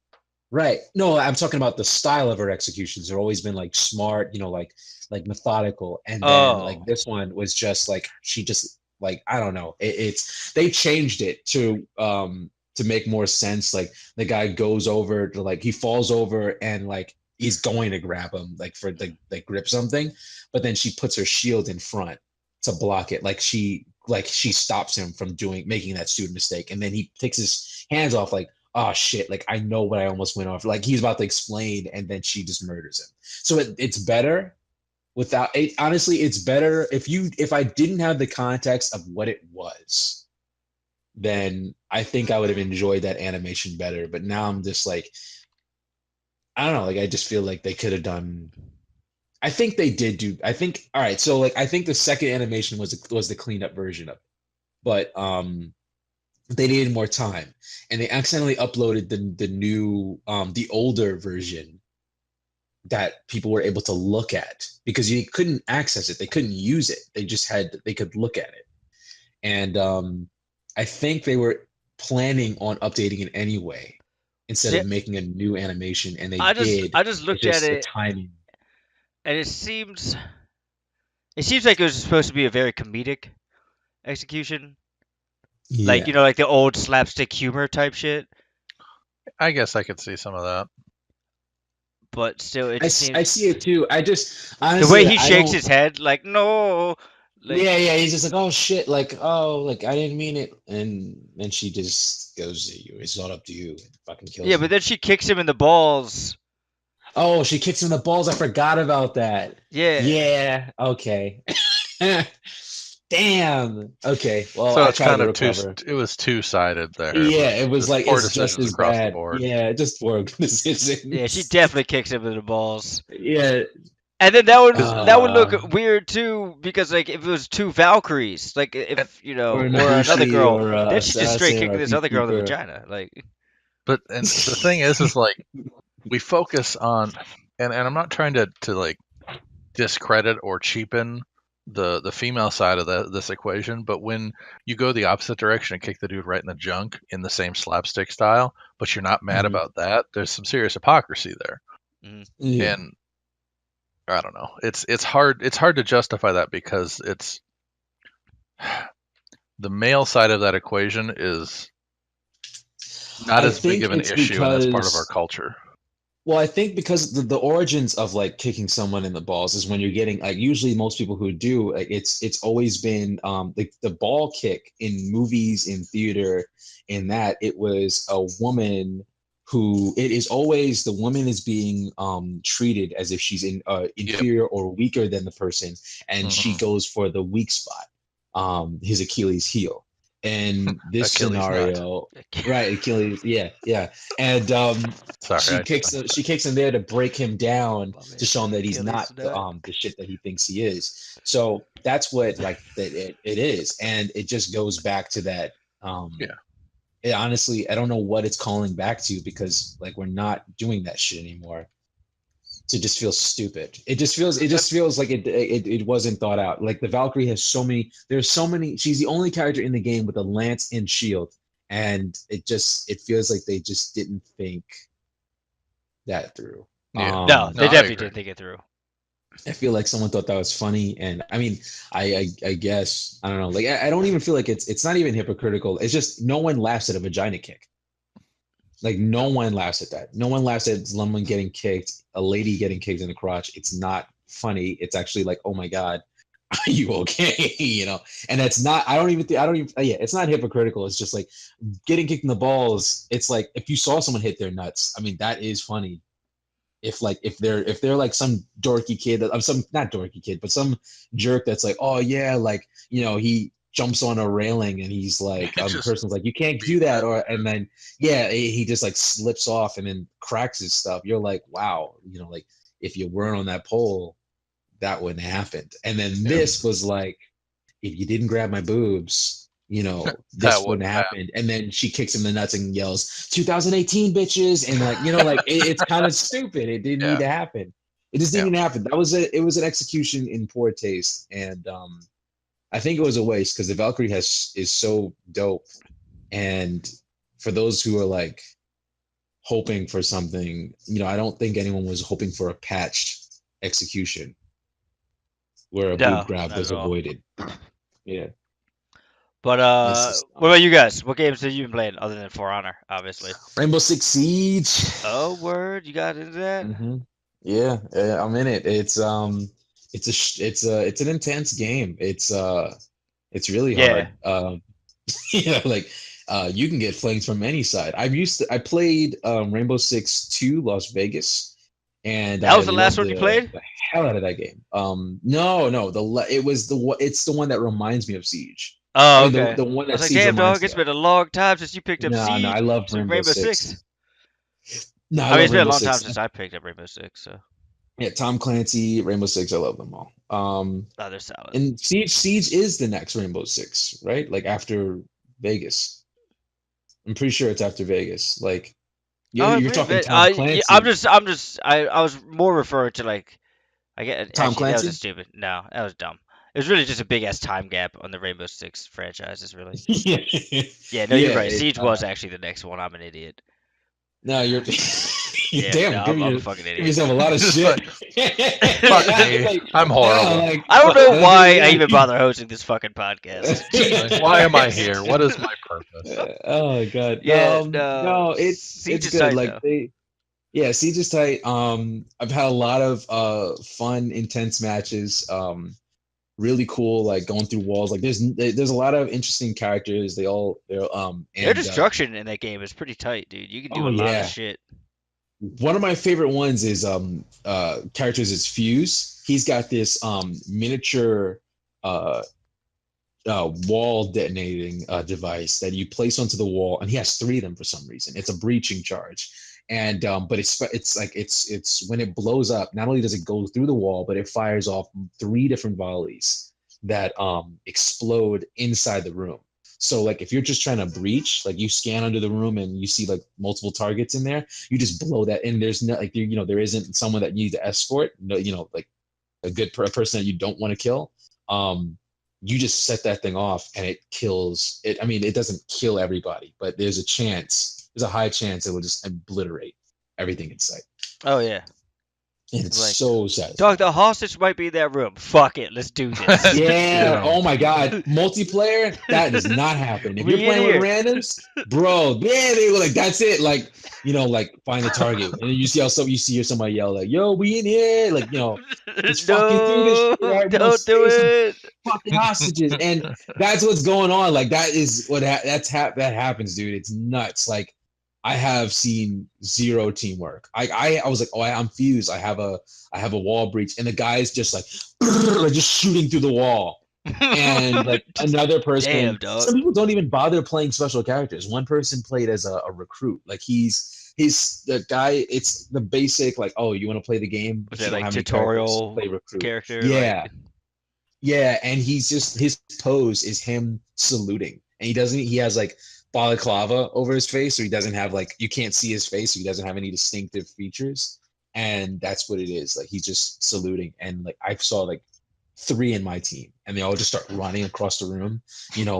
Right. No, I'm talking about the style of her executions. They've always been like smart, like methodical. And then like Oh, this one was just like she just like I don't know. It's they changed it to make more sense. Like the guy goes over to like he falls over and like he's going to grab him like for like grip something, but then she puts her shield in front to block it. Like she stops him from doing making that stupid mistake. And then he takes his hands off like oh shit, like I know what I almost went off. Like he's about to explain, and then she just murders him. So it's better without it. Honestly, it's better if I didn't have the context of what it was, then I think I would have enjoyed that animation better. But now I'm just like, I don't know, like I just feel like they could have done. I think they did do. I think all right. So like I think the second animation was the cleanup version of it, but they needed more time and they accidentally uploaded the older version that people were able to look at because you couldn't access it, they couldn't use it, they could look at it. And I think they were planning on updating it anyway instead see, of making a new animation, and they I just did. I just It's looked at just the it timing. and it seems like it was supposed to be a very comedic execution, like Yeah, like the old slapstick humor type shit. I guess I could see some of that. But still, it I, just I seems see it too. I just the way honestly he I shakes don't. his head, like no, like Yeah, he's just like, oh shit, like, oh, like I didn't mean it, and then she just goes, it's not up to you, and fucking yeah. kills But him. then she kicks him in the balls. Oh, she kicks him in the balls. I forgot about that. Yeah, Yeah, okay. Damn. Okay. Well, So I it's tried kind to of recover. it was two-sided there. It Yeah, was it was just like poor it's just decisions as across the bad. board. Yeah, just poor yeah. She decisions. definitely kicks him in the balls. Yeah. And then Because that would look Uh, weird too, because like if it was two Valkyries, like and if or or another Nabushi girl, or then she's just straight assassin kicking or this other girl in the peacekeeper. vagina. Like but and the thing is like we focus on and I'm not trying to like discredit or cheapen the female side of this equation, but when you go the opposite direction and kick the dude right in the junk in the same slapstick style, but you're not mad Mhm. about that, there's some serious hypocrisy there. mm, Yeah. And I don't know. It's hard to justify that because it's the male side of that equation is not I as big think of an it's issue, and that's part of our because culture. well, I think because the origins of like kicking someone in the balls is when you're getting like usually most people who do like it's always been the ball kick in movies in theater in that it was a woman who it is always the woman is being treated as if she's Yep. inferior or weaker than the person, and she Hmm. goes for the weak spot, his Achilles heel. In this Achilles nut. scenario, right, Achilles, yeah, yeah. And Sorry, I just she kicks him there to break him down my to man show him said that he's not Achilles nut. the shit that he thinks he is. So that's what like that it is, and it just goes back to that. yeah. It honestly, I don't know what it's calling back to because like we're not doing that shit anymore. So it just feels stupid. It just feels like it wasn't thought out. Like the Valkyrie has so many. There's so many. She's the only character in the game with a lance and shield, and it feels like they just didn't think that through. Yeah. No, No, they I definitely agree. didn't think it through. I feel like someone thought that was funny, and I mean, I guess I don't know. Like I don't even feel like it's not even hypocritical. It's just no one laughs at a vagina kick. Like no one laughs at that. No one laughs at someone getting kicked, a lady getting kicked in the crotch. It's not funny. It's actually like, oh my god, are you okay? You know, and that's not. I don't even think. I don't even. Yeah, it's not hypocritical. It's just like getting kicked in the balls. It's like if you saw someone hit their nuts. I mean, that is funny. If they're like some dorky kid that some not dorky kid but some jerk that's like, oh yeah, like he jumps on a railing and he's like the Just person's like, you can't do beat that, that. or and then yeah, he just like slips off and then cracks his stuff. You're like, wow, like if you weren't on that pole, that wouldn't have happened. And then Yeah. this was like, if you didn't grab my boobs, That this wouldn't wouldn't happen. happen. And then she kicks him in the nuts and yells, 2018 bitches. And like, like it's kind of stupid. It didn't need Yeah. to happen. It just Yeah. didn't happen. It was an execution in poor taste. And I think it was a waste because the Valkyrie is so dope. And for those who are like hoping for something, I don't think anyone was hoping for a patched execution where a boob No, grab not was at all. avoided. Yeah. But This is what about you guys? What games have you been playing other than For Honor, obviously? Rainbow Six Siege. Oh, word, you got into that? hmm Yeah, I'm in it. It's an intense game. It's really Yeah, hard. Like you can get flanked from any side. I played Rainbow Six 2 Las Vegas, and that I was the last loved one you played. the hell out of that game. No, it was it's the one that reminds me of Siege. I Oh, mean okay. the one I was that like, Siege damn, reminds dog, me it's of. been a long time since you picked up No, I love Rainbow Rainbow Six. Six. No, I I mean, love it's been a Rainbow long time Six. since I picked up Rainbow Six, so Yeah, Tom Clancy, Rainbow Six, I love them all. oh, they're solid. And Siege is the next Rainbow Six, right? Like after Vegas. I'm pretty sure it's after Vegas. Like Oh, you're wait a talking minute. Tom Yeah, I'm Clancy. just, I was more referring to like, I get Tom actually that was a Clancy? stupid. No, that was dumb. It was really just a big ass time gap on the Rainbow Six franchises, really. Yeah. Yeah, no, you're Yeah, right. Siege was actually the next one. I'm an idiot. no, you're Yeah, damn, no, I'm a fucking give idiot. yourself a lot of Just shit. like, fuck me. Like, I'm yeah, horrible. like I don't know why I yeah. even bother hosting this fucking podcast. Like, Jesus why am I Christ. here? What is my purpose? Oh god. Yeah, No, no, Siege it's is good. tight Like though. yeah, Siege is tight. I've had a lot of fun, intense matches. Really cool, like going through walls. Like there's a lot of interesting characters. They're Their and destruction in that game is pretty tight, dude. You can do oh a lot of yeah. shit. One of my favorite ones is characters is Fuse. He's got this miniature uh wall detonating device that you place onto the wall, and he has three of them for some reason. It's a breaching charge, and but it's like it's when it blows up. Not only does it go through the wall, but it fires off three different volleys that explode inside the room. So like if you're just trying to breach, like you scan under the room and you see like multiple targets in there, you just blow that. And there's no like there isn't someone that you need to escort. No, like a good person that you don't want to kill. You just set that thing off and it kills it. I mean, it doesn't kill everybody, but there's a high chance it will just obliterate everything in sight. Oh yeah. And it's Like, so dog, satisfying. the hostage might be in that room. Fuck it, let's do this. Yeah. Yeah. Oh my God. Multiplayer, that does not happen. If you're We in playing with here. randoms, bro, yeah, they were like, that's it. Like, like find the target. And then you see somebody yell like, yo, we in here. Like, let's fucking do this shit. No, Right? don't do Save some it. fucking hostages. And that's what's going on. Like that is what that happens, dude. It's nuts. Like I have seen zero teamwork. I was like, oh, I'm fused. I have a wall breach, and the guy's just like just shooting through the wall. And like another person, Damn, dog. some people don't even bother playing special characters. One person played as a recruit. Like he's the guy. It's the basic like, oh, you want to play the game? Was If you that don't like have any characters, tutorial play recruit. character? Yeah, Like, yeah, and his pose is him saluting, and he has like balaclava over his face, so he doesn't have like you can't see his face, so he doesn't have any distinctive features, and that's what it is. Like he's just saluting, and like I saw like three in my team, and they all just start running across the room.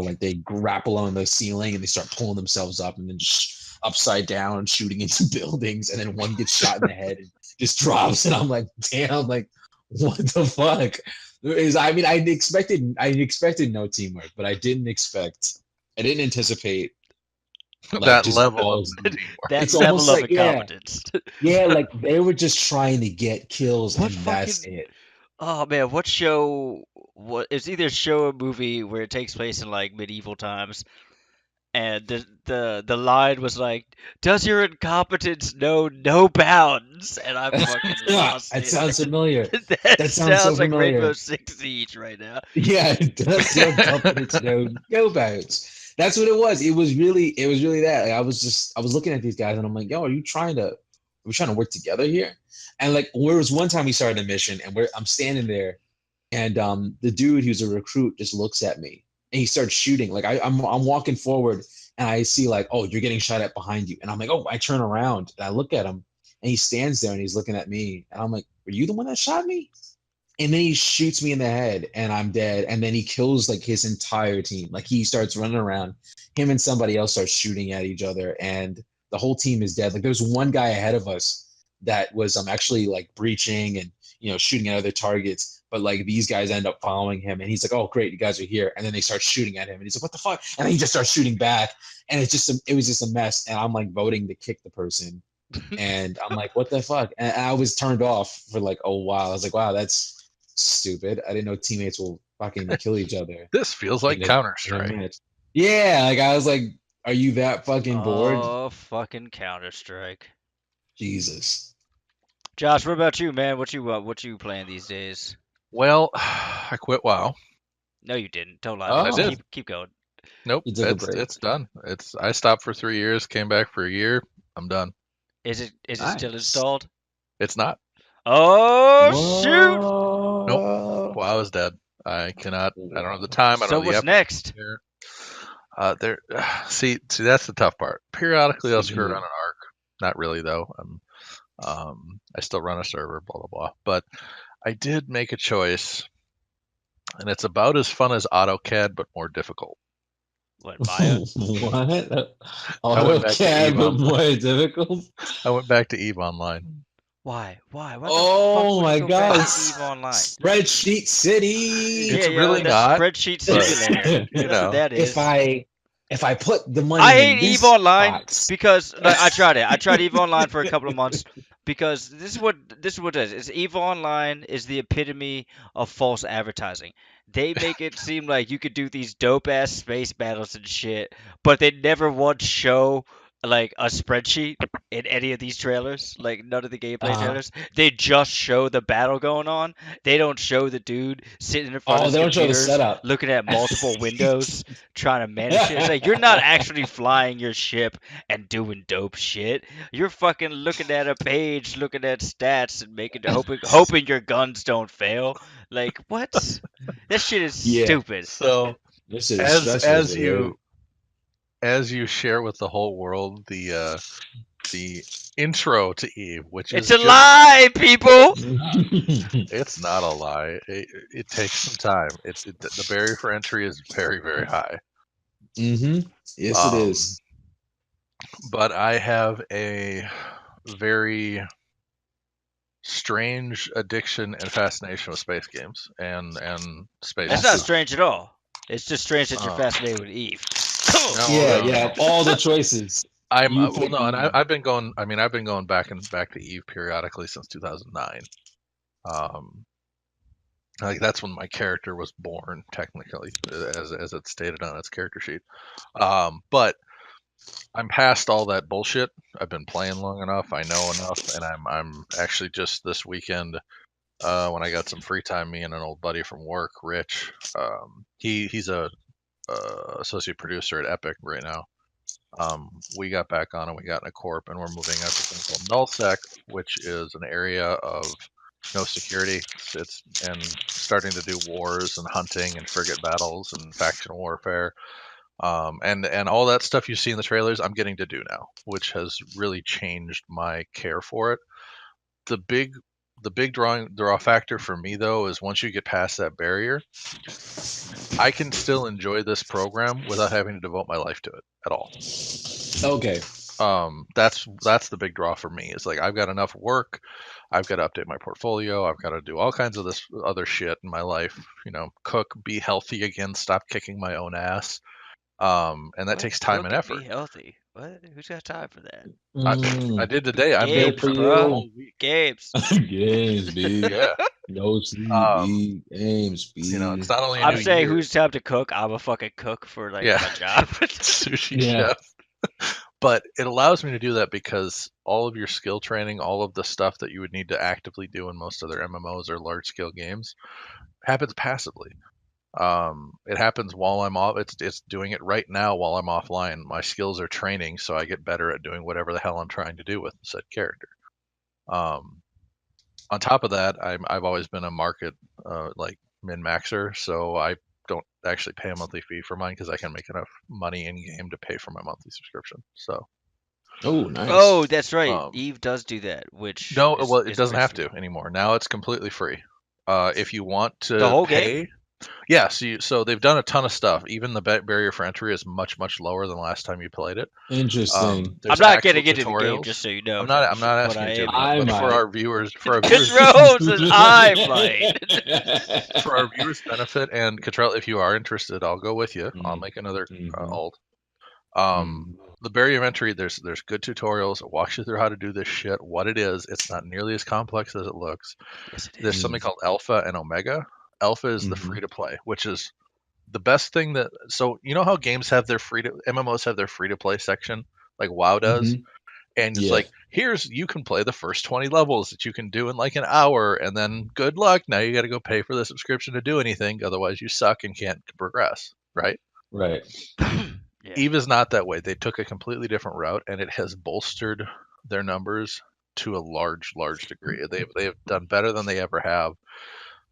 Like they grapple on the ceiling and they start pulling themselves up, and then just upside down shooting into buildings, and then one gets shot in the head and just drops, and I'm like, damn, like What the fuck? I mean, I expected no teamwork, but I didn't anticipate like That just level of balls deep. teamwork. That It's level almost of like incompetence. yeah, like they were just trying to get kills What and that's fucking it. oh man, what show what it's either a show or movie where it takes place in like medieval times and the line was like, "Does your incompetence know no bounds?" And I fucking lost That it. sounds familiar. That That sounds so sounds like Rainbow familiar. Six Siege right now. Yeah, it does. Your confidence no bounds. That's what it was. It was really that. Like, I was looking at these guys and I'm like, yo, are we trying to work together here? And like there was one time we started a mission and I'm standing there and the dude who's a recruit just looks at me and he starts shooting. Like I'm walking forward and I see like, oh, you're getting shot at behind you. And I'm like, oh, I turn around and I look at him and he stands there and he's looking at me. And I'm like, were you the one that shot me? And then he shoots me in the head and I'm dead. And then he kills like his entire team. Like he starts running around. Him and somebody else start shooting at each other, and the whole team is dead. Like there's one guy ahead of us that was actually like breaching and shooting at other targets. But like these guys end up following him, and he's like, "Oh, great, you guys are here!" And then they start shooting at him, and he's like, "What the fuck?" And then he just starts shooting back, and it was just a mess. And I'm like voting to kick the person, and I'm like, "What the fuck?" And I was turned off for like a while. I was like, "Wow, that's stupid. I didn't know teammates will fucking kill each other This feels in like a Counter in a Strike. match." Yeah, like I was like, "Are you that fucking bored?" Oh, fucking Counter Strike. Jesus. Josh, what about you, man? What you playing these days? Well, I quit WoW. No, you didn't. Don't lie to I us. Oh, did. Keep going. Nope, you took a it's break. it's done. I stopped for 3 years, came back for a year. I'm done. Is it still Nice. installed? It's not. Oh shoot! Nope. Whoa. WoW is dead. I cannot. I don't have the time. I don't So have the what's effort. next? There. There. See, that's the tough part. Periodically, I'll screw around an arc. Not really though. I still run a server. Blah blah blah. But I did make a choice, and it's about as fun as AutoCAD, but more difficult. What Maya? What? I went back to AutoCAD, Eve but on. more difficult. I went back to Eve Online. Why? Why? Why the fuck Oh would you my go back God! to Eve Online? Spreadsheet City. Yeah, It's yeah, really that's not, spreadsheet but simulator. you That's what know, that if is. I put the I money in hate Eve this Online box. because like I tried it. I tried Eve Online for a couple of months because this is what it is. It's Eve Online is the epitome of false advertising. They make it seem like you could do these dope ass space battles and shit, but they never once show like a spreadsheet in any of these trailers, like none of the gameplay Uh, trailers. They just show the battle going on. They don't show the dude sitting in front of oh, his they don't show the computers setup. looking at multiple windows trying to manage shit. It's like you're not actually flying your ship and doing dope shit. You're fucking looking at a page, looking at stats and making hoping your guns don't fail. Like what? That shit is Yeah, stupid. so this shit is as stressful as as it is. you as you share with the whole world the intro to Eve, which It's is a just lie, people. it's not a lie. It takes some time. The barrier for entry is very very high. Mm-hmm. Yes, it Um, is. but I have a very strange addiction and fascination with space games and space That's not That's stuff. strange at all. It's just strange that you're Um, fascinated with Eve. no, yeah, no, yeah. no. All the choices. I'm You well, pick no, and Eve. I've been going. I mean, I've been going back to Eve periodically since 2009. Um, like that's when my character was born, technically, as it's stated on its character sheet. But I'm past all that bullshit. I've been playing long enough. I know enough, and I'm actually just this weekend when I got some free time, me and an old buddy from work, Rich. He's a associate producer at Epic right now. We got back on and we got in a corp, and we're moving up to something called Nullsec, which is an area of no security. It's and starting to do wars and hunting and frigate battles and faction warfare. And all that stuff you see in the trailers, I'm getting to do now, which has really changed my care for it. The big the big draw factor for me though is once you get past that barrier, I can still enjoy this program without having to devote my life to it at all. Okay. That's the big draw for me. It's like I've got enough work. I've got to update my portfolio. I've got to do all kinds of this other shit in my life. Cook, be healthy again, stop kicking my own ass. And that What? takes time Cook and and effort. be healthy. What? Who's got time for that? I did today. I meal Games, for prepped the bro. whole you. week. Games. Games, B. Yeah. No sleep, Um, B. Games, B. it's not only a I'm new saying year. who's time to cook. I'm a fucking cook for like Yeah. my job. Sushi Yeah. chef. But it allows me to do that because all of your skill training, all of the stuff that you would need to actively do in most other MMOs or large scale games happens passively. It happens while I'm off. It's doing it right now while I'm offline. My skills are training, so I get better at doing whatever the hell I'm trying to do with said character. Um, on top of that, I've always been a market like min maxer, so I don't actually pay a monthly fee for mine because I can make enough money in game to pay for my monthly subscription. So Oh, nice. Oh, that's right. um, Eve does do that, which no, is well, it is doesn't pretty have sweet. to anymore. Now it's completely free. If you want The to whole game? pay, yeah. So they've done a ton of stuff. Even the barrier for entry is much lower than last time you played it. Interesting. I'm There's not actual getting into the game, tutorials. just so you know, I'm not but asking I you to, am but, I into but it. might. for our Because viewers Rome says I might. for our viewers' benefit, and Cottrell, if you are interested, I'll go with you. I'll Mhm, make another mhm, alt. mhm. The barrier of entry, there's good tutorials. It walks you through how to do this shit, what it is. It's not nearly as complex as it looks. Yes, it There's is. something called Alpha and Omega. Alpha is the Mhm. free to play, which is the best thing that. So you know how games have their MMOs have their free to play section, like WoW does, Mhm. and it's Yeah. like you can play the first 20 levels that you can do in like an hour, and then good luck. Now you got to go pay for the subscription to do anything, otherwise you suck and can't progress. Right? Right. Yeah. Eve is not that way. They took a completely different route, and it has bolstered their numbers to a large degree. They've done better than they ever have.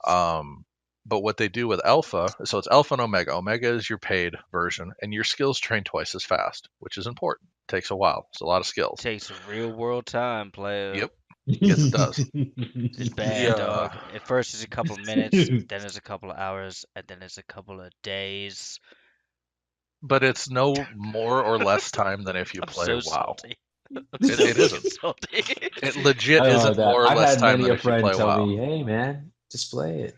Um, but what they do with Alpha, so it's Alpha and Omega. Omega is your paid version, and your skills train twice as fast, which is important. Takes a while. It's a lot of skills. Takes real world time, player. Yep. Yes, it does. It's The bad, dog. At first it's a couple of minutes, then it's a couple of hours, and then it's a couple of days. but it's no more or less time than if you I'm play so WoW. salty. I'm so It fucking isn't. salty. It legit I don't know isn't that. more or I've less had time many than a if you friend play tell WoW. me, "Hey, man, just play it.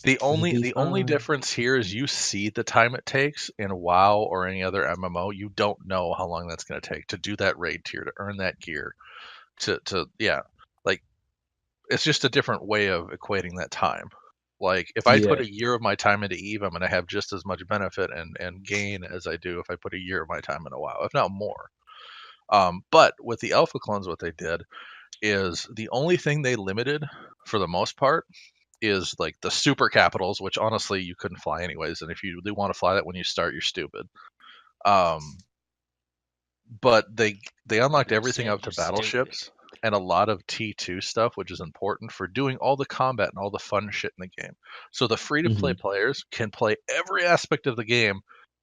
The It'll only be the only fun." difference here is you see the time it takes in WoW or any other MMO. You don't know how long that's going to take to do that raid tier, to earn that gear, to yeah, like it's just a different way of equating that time. Like if I Yeah. put a year of my time into Eve, I'm going to have just as much benefit and gain as I do if I put a year of my time into WoW, if not more. But with the Alpha clones, what they did is the only thing they limited for the most part is like the super capitals, which honestly you couldn't fly anyways. And if you really want to fly that when you start, you're stupid. Um, but they unlocked Nobody everything said up to you're stupid. battleships and a lot of T2 stuff, which is important for doing all the combat and all the fun shit in the game. So the free to play Mhm. players can play every aspect of the game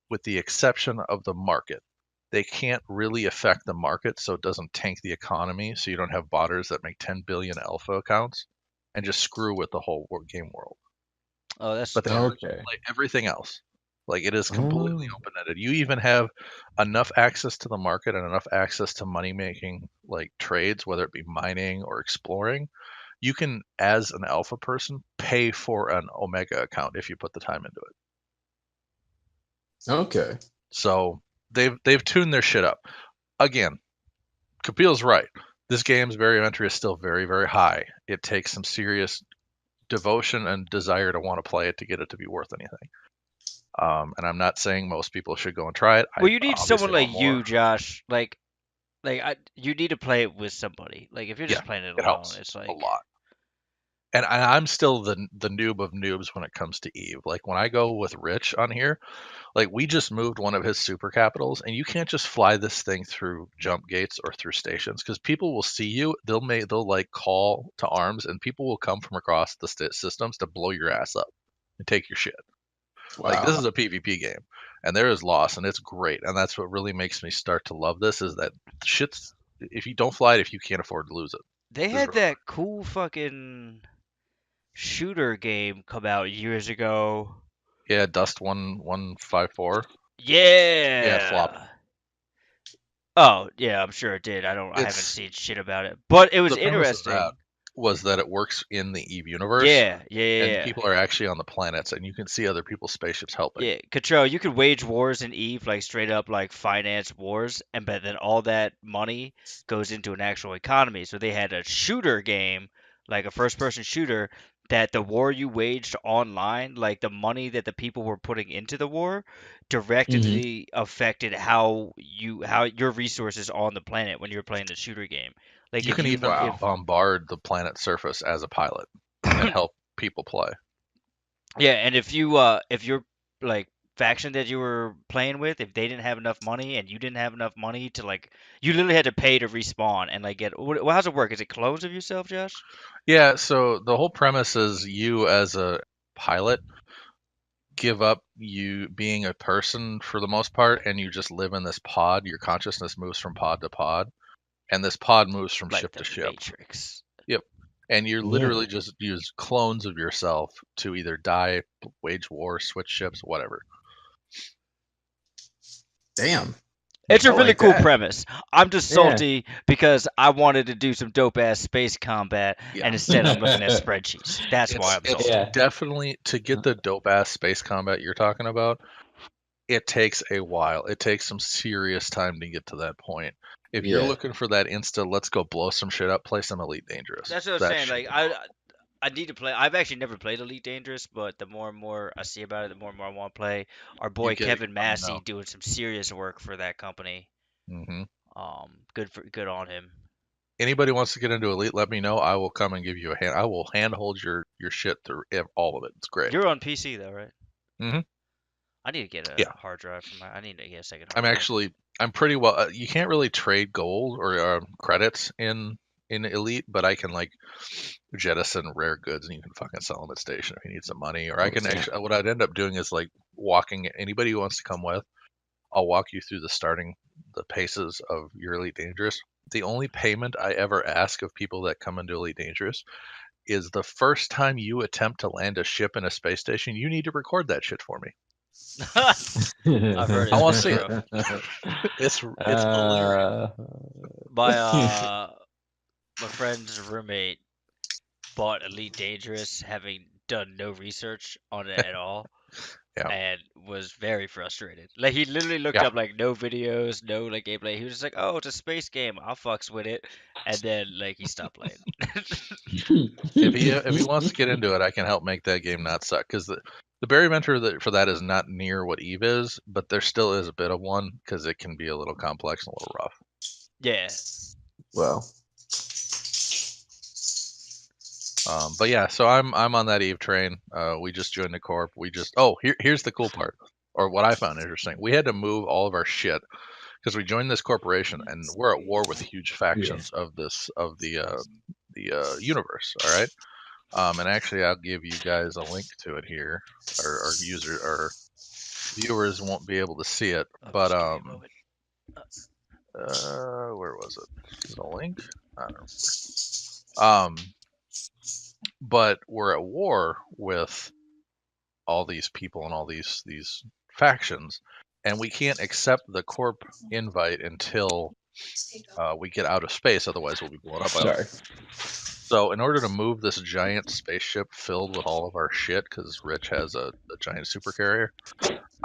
with the exception of the market. They can't really affect the market, so it doesn't tank the economy. So you don't have botters that make 10 billion alpha accounts and just screw with the whole game world. Oh, that's But they smart. allow you to Okay. play everything else. Like it is completely Oh. open-ended. You even have enough access to the market and enough access to money making like trades, whether it be mining or exploring. You can, as an alpha person, pay for an Omega account if you put the time into it. Okay. So they've tuned their shit up. Again, Kapil's right. This game's barrier of entry is still very high. It takes some serious devotion and desire to want to play it to get it to be worth anything. And I'm not saying most people should go and try it. I Well, you need someone obviously like want more. you, Josh. You need to play it with somebody. Like, if you're Yeah, just playing it it alone, helps it's a like, lot. And I'm still the noob of noobs when it comes to Eve. Like when I go with Rich on here, like we just moved one of his super capitals, and you can't just fly this thing through jump gates or through stations because people will see you. They'll like call to arms, and people will come from across the systems to blow your ass up and take your shit. Like this Wow. is a PvP game, and there is loss, and it's great, and that's what really makes me start to love this. Is that shit's if you don't fly it, if you can't afford to lose it, they just had remember. that cool fucking shooter game come out years ago. Yeah, Dust 1154. Yeah, it flopped. Yeah. Oh, yeah, I'm sure it did. I haven't It's seen shit about it. But it was the premise of that. interesting. was that it works in the Eve universe, Yeah, yeah, yeah, and yeah. people are actually on the planets, and you can see other people's spaceships helping. Yeah, Cottrell, you could wage wars in Eve, like straight up like finance wars, and but then all that money goes into an actual economy. So they had a shooter game, like a first person shooter, that the war you waged online, like the money that the people were putting into the war, Mhm. directly affected how your resources on the planet when you were playing the shooter game. Like You if can you even if Wow. bombard the planet's surface as a pilot and help people play. Yeah, and if your like faction that you were playing with, if they didn't have enough money and you didn't have enough money to like, you literally had to pay to respawn and like get. How's it work? Is it clones of yourself, Josh? Yeah, so the whole premise is you as a pilot give up you being a person for the most part, and you just live in this pod. Your consciousness moves from pod to pod, and this pod moves from Like ship the to ship. Matrix. Yep. And you Yeah. literally just use clones of yourself to either die, wage war, switch ships, whatever. Damn. It's a I really like cool that. premise. I'm just Yeah. salty because I wanted to do some dope ass space combat, Yeah. and instead I'm looking at spreadsheets. That's why I'm It's salty. Yeah. definitely to get the dope ass space combat you're talking about. It takes a while. It takes some serious time to get to that point. If you're Yeah. looking for that insta, let's go blow some shit up, play some Elite Dangerous. That's what I was That saying. shit Like is fun. I need to play. I've actually never played Elite Dangerous, but the more and more I see about it, the more and more I want to play. Our You boy get it, Kevin let me Massey know. doing some serious work for that company. hmm Good on him. Anybody wants to get into Elite, let me know. I will come and give you a hand. I will handhold your shit through all of it. It's great. You're on PC though, right? hmm I need to get Yeah, a hard drive for my. I need to get a second I'm hard drive. actually I'm pretty well. You can't really trade gold or credits in Elite, but I can like jettison rare goods and you can fucking sell them at station if you need some money. Or I Oh, can damn. actually what I'd end up doing is like walking anybody who wants to come with. I'll walk you through the paces of your Elite Dangerous. The only payment I ever ask of people that come into Elite Dangerous is the first time you attempt to land a ship in a space station, you need to record that shit for me. I've heard I it's want to real see it. rough. It's hilarious. uh, My my friend's roommate bought Elite Dangerous, having done no research on it at all, Yeah, and was very frustrated. Like he literally looked yeah. up like no videos, no like gameplay. He was just like, "Oh, it's a space game. I'll fucks with it," and then like he stopped playing. If he wants to get into it, I can help make that game not suck because the barrier mentor for that is not near what Eve is, but there still is a bit of one because it can be a little complex and a little rough. Yeah, well, But yeah, so I'm on that Eve train. We just joined the corp. Here's the cool part, or what I found interesting. We had to move all of our shit because we joined this corporation and we're at war with huge factions of the universe. All right. And actually, I'll give you guys a link to it here. Our viewers won't be able to see it, oh, but just give me a moment. where was it? Is it a link? I don't know. But we're at war with all these people and all these factions, and we can't accept the corp invite until we get out of space. Otherwise, we'll be blown up by them. sorry. So, in order to move this giant spaceship filled with all of our shit, because Rich has a giant supercarrier,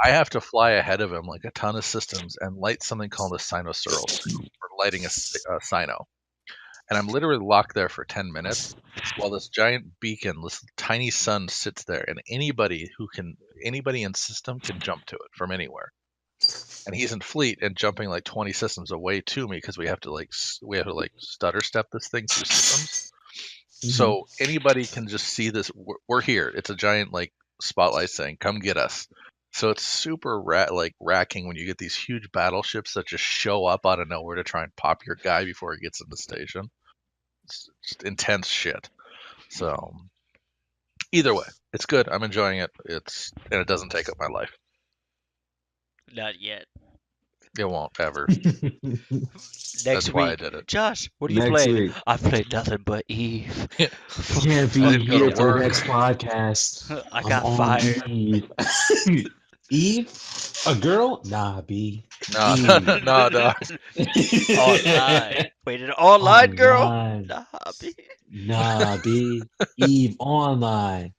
I have to fly ahead of him like a ton of systems and light something called a sinusoidal signal, or lighting a sino. And I'm literally locked there for 10 minutes while this giant beacon, this tiny sun sits there, and anybody in system can jump to it from anywhere. And he's in fleet and jumping like 20 systems away to me because we have to like stutter step this thing through systems. So anybody can just see this. We're here. It's a giant like spotlight saying, "Come get us." So it's super racking when you get these huge battleships that just show up out of nowhere to try and pop your guy before he gets in the station. It's just intense shit. So either way, it's good. I'm enjoying it. And it doesn't take up my life. Not yet. It won't ever. Next That's why I week, did it. Josh, what do you Next play? week. I've played nothing but Eve. Can't I be didn't go to here for the work. next podcast. I I'm got on fired. Eve. Eve, a girl? Nah, B. Nah, Eve. nah, dog. Online. Wait, an online girl? Online. Nah, B. Nah, B. Eve online.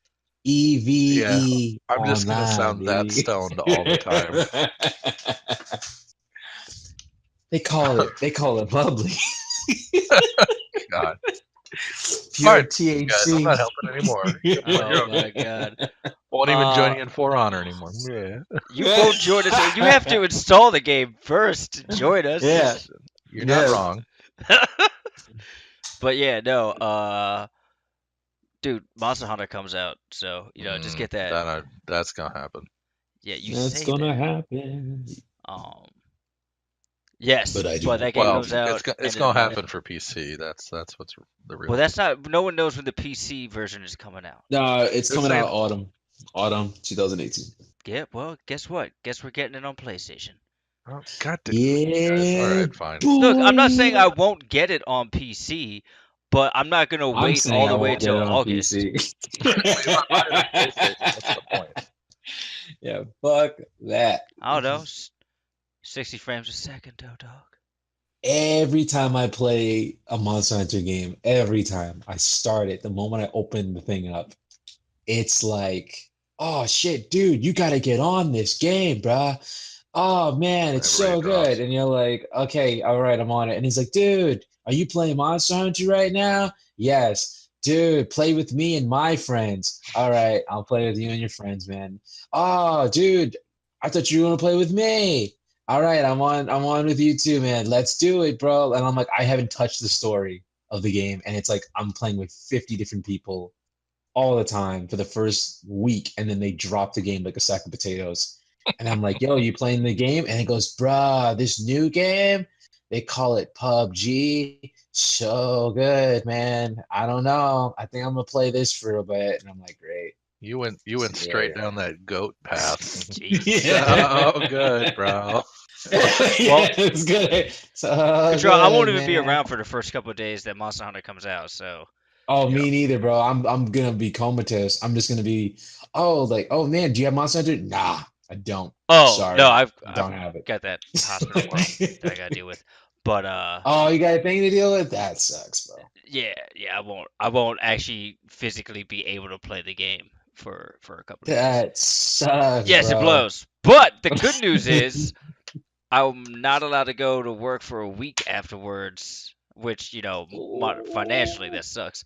EVE Yeah, I'm just gonna online, sound that baby. stoned all the time. They call it bubbly. God. Pure Fine, guys, I'm THC. not helping anymore. Oh You're my okay. god. Won't even join Uh, you in For Honor anymore. Yeah. you won't join us. You have to install the game first to join us. Yeah, Listen, you're not yeah. wrong. But yeah, no. Dude, Monster Hunter comes out, so just get that. That's gonna happen. Yeah, you That's say gonna that. happen. Um, yes, But I do but not that game Well, comes believe. it's out it's end of the gonna month. happen for PC. That's what's the real. Well, that's not. No one knows when the PC version is coming out. No, it's They're coming saying, out autumn 2018. Yeah. Well, guess what? Guess we're getting it on PlayStation. oh, God damn it, guys. All Yeah, right, fine. Look, I'm not saying boy. I won't get it on PC, but I'm not gonna I'm wait saying all I the way won't get till it on August. PC. Well, you're not buying it on PlayStation. What's the point? Yeah, fuck that. I don't know. 60 frames a second, though, dog. Every time I play a Monster Hunter game, every time I start it, the moment I open the thing up, it's like, oh shit, dude, you gotta get on this game, bruh. Oh man, it's Whenever so it good. drops. And you're like, okay, all right, I'm on it. And he's like, dude, are you playing Monster Hunter right now? Yes. Dude, play with me and my friends. All right, I'll play with you and your friends, man. Oh, dude, I thought you were gonna play with me. All right, I'm on with you too, man. Let's do it, bro. And I'm like, I haven't touched the story of the game, and it's like I'm playing with 50 different people all the time for the first week, and then they drop the game like a sack of potatoes. And I'm like, yo, you playing the game? And it goes, bruh, this new game, they call it PUBG. So good, man. I don't know. I think I'm gonna play this for a bit. And I'm like, great. You went straight Yeah. down that goat path. Jeez. So good, bro. Well, It's good. So Control, I won't good, even be man. around for the first couple of days that Monster Hunter comes out, so. Oh, Yeah. me neither, bro. I'm gonna be comatose. I'm just gonna be, oh man, do you have Monster Hunter? Nah, I don't. Oh, Sorry, no, I've don't have it. got that hospital work that I gotta deal with. But, Oh, you got a thing to deal with? That sucks, bro. yeah, I won't actually physically be able to play the game for a couple of days. That sucks, Yes, it bro. blows. But the good news is I'm not allowed to go to work for a week afterwards, which, financially that sucks.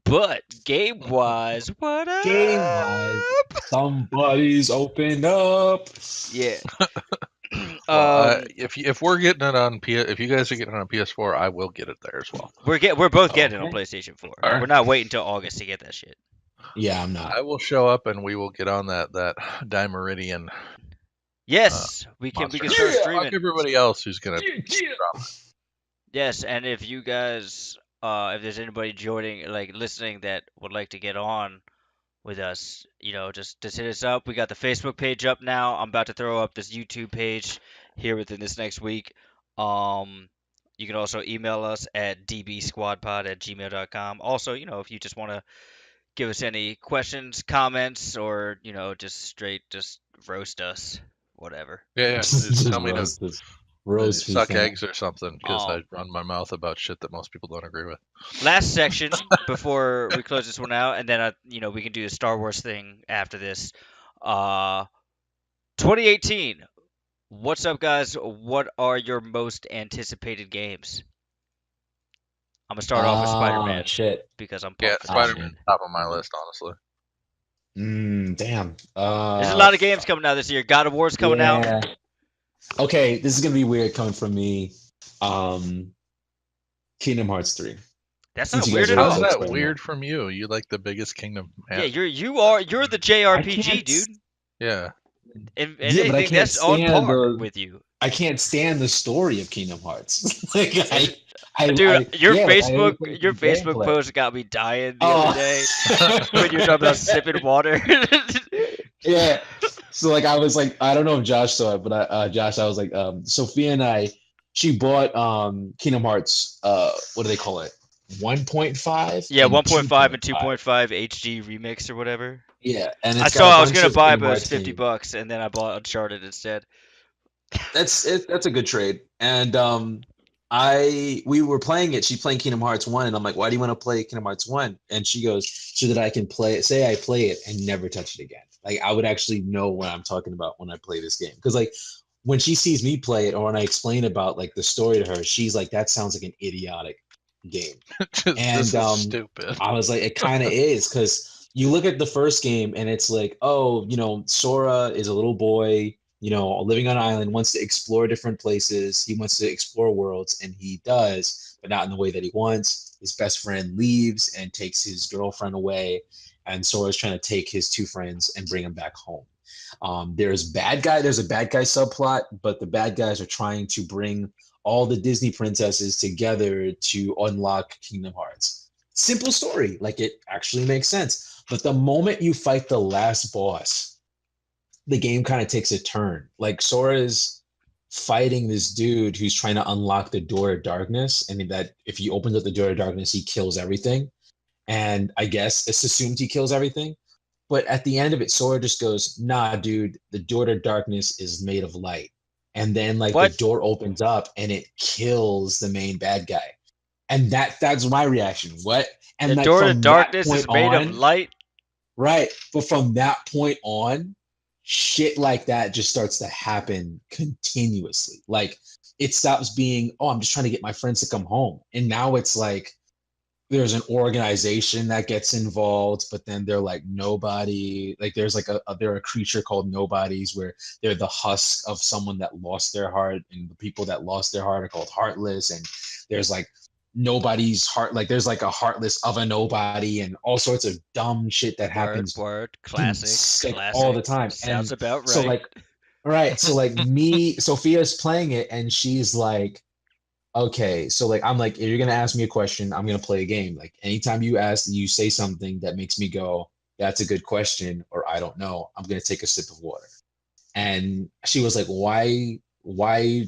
But game-wise, what Game wise, up? somebody's opened up. Yeah. Well, if we're getting it on if you guys are getting it on PS4, I will get it there as well. We're both getting it on Okay. PlayStation 4. All right. We're not waiting until August to get that shit. Yeah, I'm not. I will show up and we will get on that Dimeridian Yes, we can monster. start Yeah. streaming. Fuck everybody else who's gonna Yes, and if you guys, if there's anybody joining, like listening, that would like to get on with us, just hit us up. We got the Facebook page up now. I'm about to throw up this YouTube page here within this next week. You can also email us at dbsquadpod@gmail.com. Also, if you just want to give us any questions, comments, or just straight just roast us, whatever. Yeah. Just Tell me to roast this. Roast me, suck fam. eggs or something because I Um, run my mouth about shit that most people don't agree with. Last section before we close this one out, and then we can do the Star Wars thing after this. 2018. What's up, guys? What are your most anticipated games? I'm gonna start off with Spider-Man Shit. because I'm Yeah, pumped for that Spider-Man shit. top of my list, honestly. Damn. There's a lot of games coming out this year. God of War's coming out. Yeah. Okay, this is gonna be weird coming from me. Kingdom Hearts 3. That's Since not you weird guys at are all. How's also that Spider-Man. weird from you? You like the biggest Kingdom? Yeah, Man. you're the JRPG can't dude. Yeah. And Yeah, but I anything can't that's on stand par the. with you. I can't stand the story of Kingdom Hearts. Like Dude, your yeah, like, I only Facebook play your the Facebook gameplay. post got me dying the Oh. other day when you were talking about sipping water. Yeah. So like I was like, I don't know if Josh saw it, but Josh, I was like, Sophia and I, she bought Kingdom Hearts, what do they call it? 1.5 Yeah, and 1.5 and 2.5. 2.5 HD remix or whatever. Yeah, and I it's got a saw I was bunch gonna of buy it, Kingdom but it was Hearts $50, games. and then I bought Uncharted instead. That's it. That's a good trade. And we were playing it. She playing Kingdom Hearts 1, and I'm like, why do you want to play Kingdom Hearts 1? And she goes, so that I can play it, say I play it and never touch it again. Like I would actually know what I'm talking about when I play this game. Because like when she sees me play it or when I explain about like the story to her, she's like, that sounds like an idiotic game. This And is stupid. I was like, it kind of is because you look at the first game and it's like, oh, Sora is a little boy, living on an island, wants to explore different places. He wants to explore worlds, and he does, but not in the way that he wants. His best friend leaves and takes his girlfriend away, and Sora's trying to take his two friends and bring them back home. There's a bad guy subplot, but the bad guys are trying to bring all the Disney princesses together to unlock Kingdom Hearts. Simple story, like it actually makes sense. But the moment you fight the last boss, the game kind of takes a turn. Like Sora's fighting this dude who's trying to unlock the door to darkness, and that if he opens up the door to darkness, he kills everything. And I guess it's assumed he kills everything. But at the end of it, Sora just goes, nah, dude, the door to darkness is made of light. And then like the What? door opens up and it kills the main bad guy. And that's my reaction. What? The And like door to from that darkness point is made of on, light. right. But from that point on, shit like that just starts to happen continuously. Like it stops being, oh, I'm just trying to get my friends to come home. And now it's like there's an organization that gets involved, but then they're like nobody. Like there's like they're a creature called nobodies where they're the husk of someone that lost their heart, and the people that lost their heart are called heartless. And there's like nobody's heart, like there's like a heartless of a nobody, and all sorts of dumb shit that Word, happens word. fucking Classic, sick all the classic. time. Sounds And about so right. like, right, so like me, Sophia's playing it, and she's like, okay, so like I'm like, if you're gonna ask me a question, I'm gonna play a game. Like anytime you say something that makes me go, that's a good question, or I don't know, I'm gonna take a sip of water. And she was like, why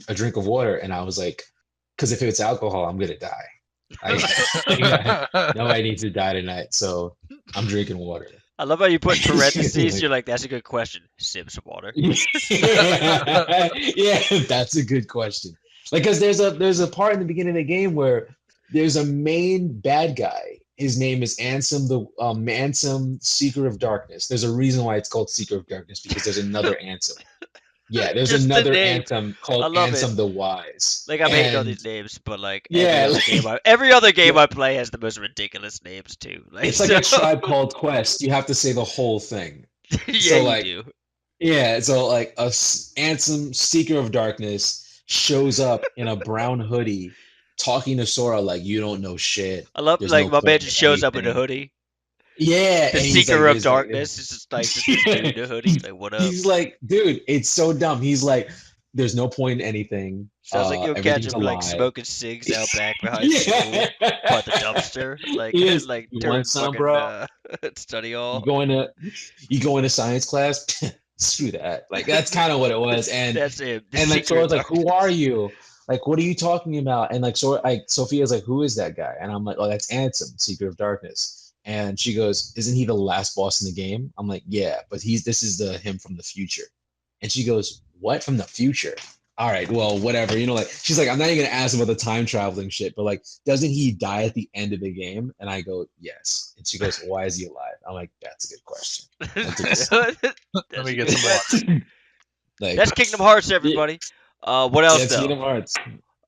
a drink of water? And I was like, because if it's alcohol, I'm gonna die. I know I need to die tonight, so I'm drinking water. I love how you put in She's parentheses. like, You're like, that's a good question. Sip some water. yeah, that's a good question. Like, cause there's a part in the beginning of the game where there's a main bad guy. His name is Ansem, the Ansem, Seeker of Darkness. There's a reason why it's called Seeker of Darkness because there's another Ansem. Yeah, there's Just the another name. Ansem I called love it. Ansem the Wise. Like I'm hating on And these names, but like yeah, every other game yeah, I play has the most ridiculous names too. Like it's like so, a tribe called Quest. You have to say the whole thing. yeah, So you like do. yeah, so like Ansem, Seeker of Darkness, shows up in a brown hoodie, talking to Sora like, "You don't know shit. I love There's like no my man point in just shows up in a anything." hoodie. Yeah, The and he's like, Seeker of "There's like, Darkness is just this dude in a hoodie. Like, what up? he's like, dude, it's so dumb. He's like, "There's no point in anything. Sounds like you'll catch Everything's him a like lie." smoking cigs out back behind school, by the Yeah, dumpster, like he is. like You want during some, fucking bro? study You hall. go into you go into science class. Screw that. Like that's kind of what it was. And That's him. The and like Seeker of Sora's like, "Who are Darkness. you? Like, what are you talking about?" And like Sophia's like, "Who is that guy?" And I'm like, "Oh, that's Ansem, Seeker of Darkness." And she goes, "Isn't he the last boss in the game?" I'm like, "Yeah, but this is the him from the future." And she goes, "What, from the future?" All right, well, whatever. Like she's like, "I'm not even gonna ask about the time traveling shit, but like, doesn't he die at the end of the game?" And I go, "Yes." And she goes, "Why is he alive?" I'm like, "That's a good question." That took a Let That's me a get good some water. question. like, That's Kingdom Hearts, yeah, everybody. What else it's though? Kingdom Hearts.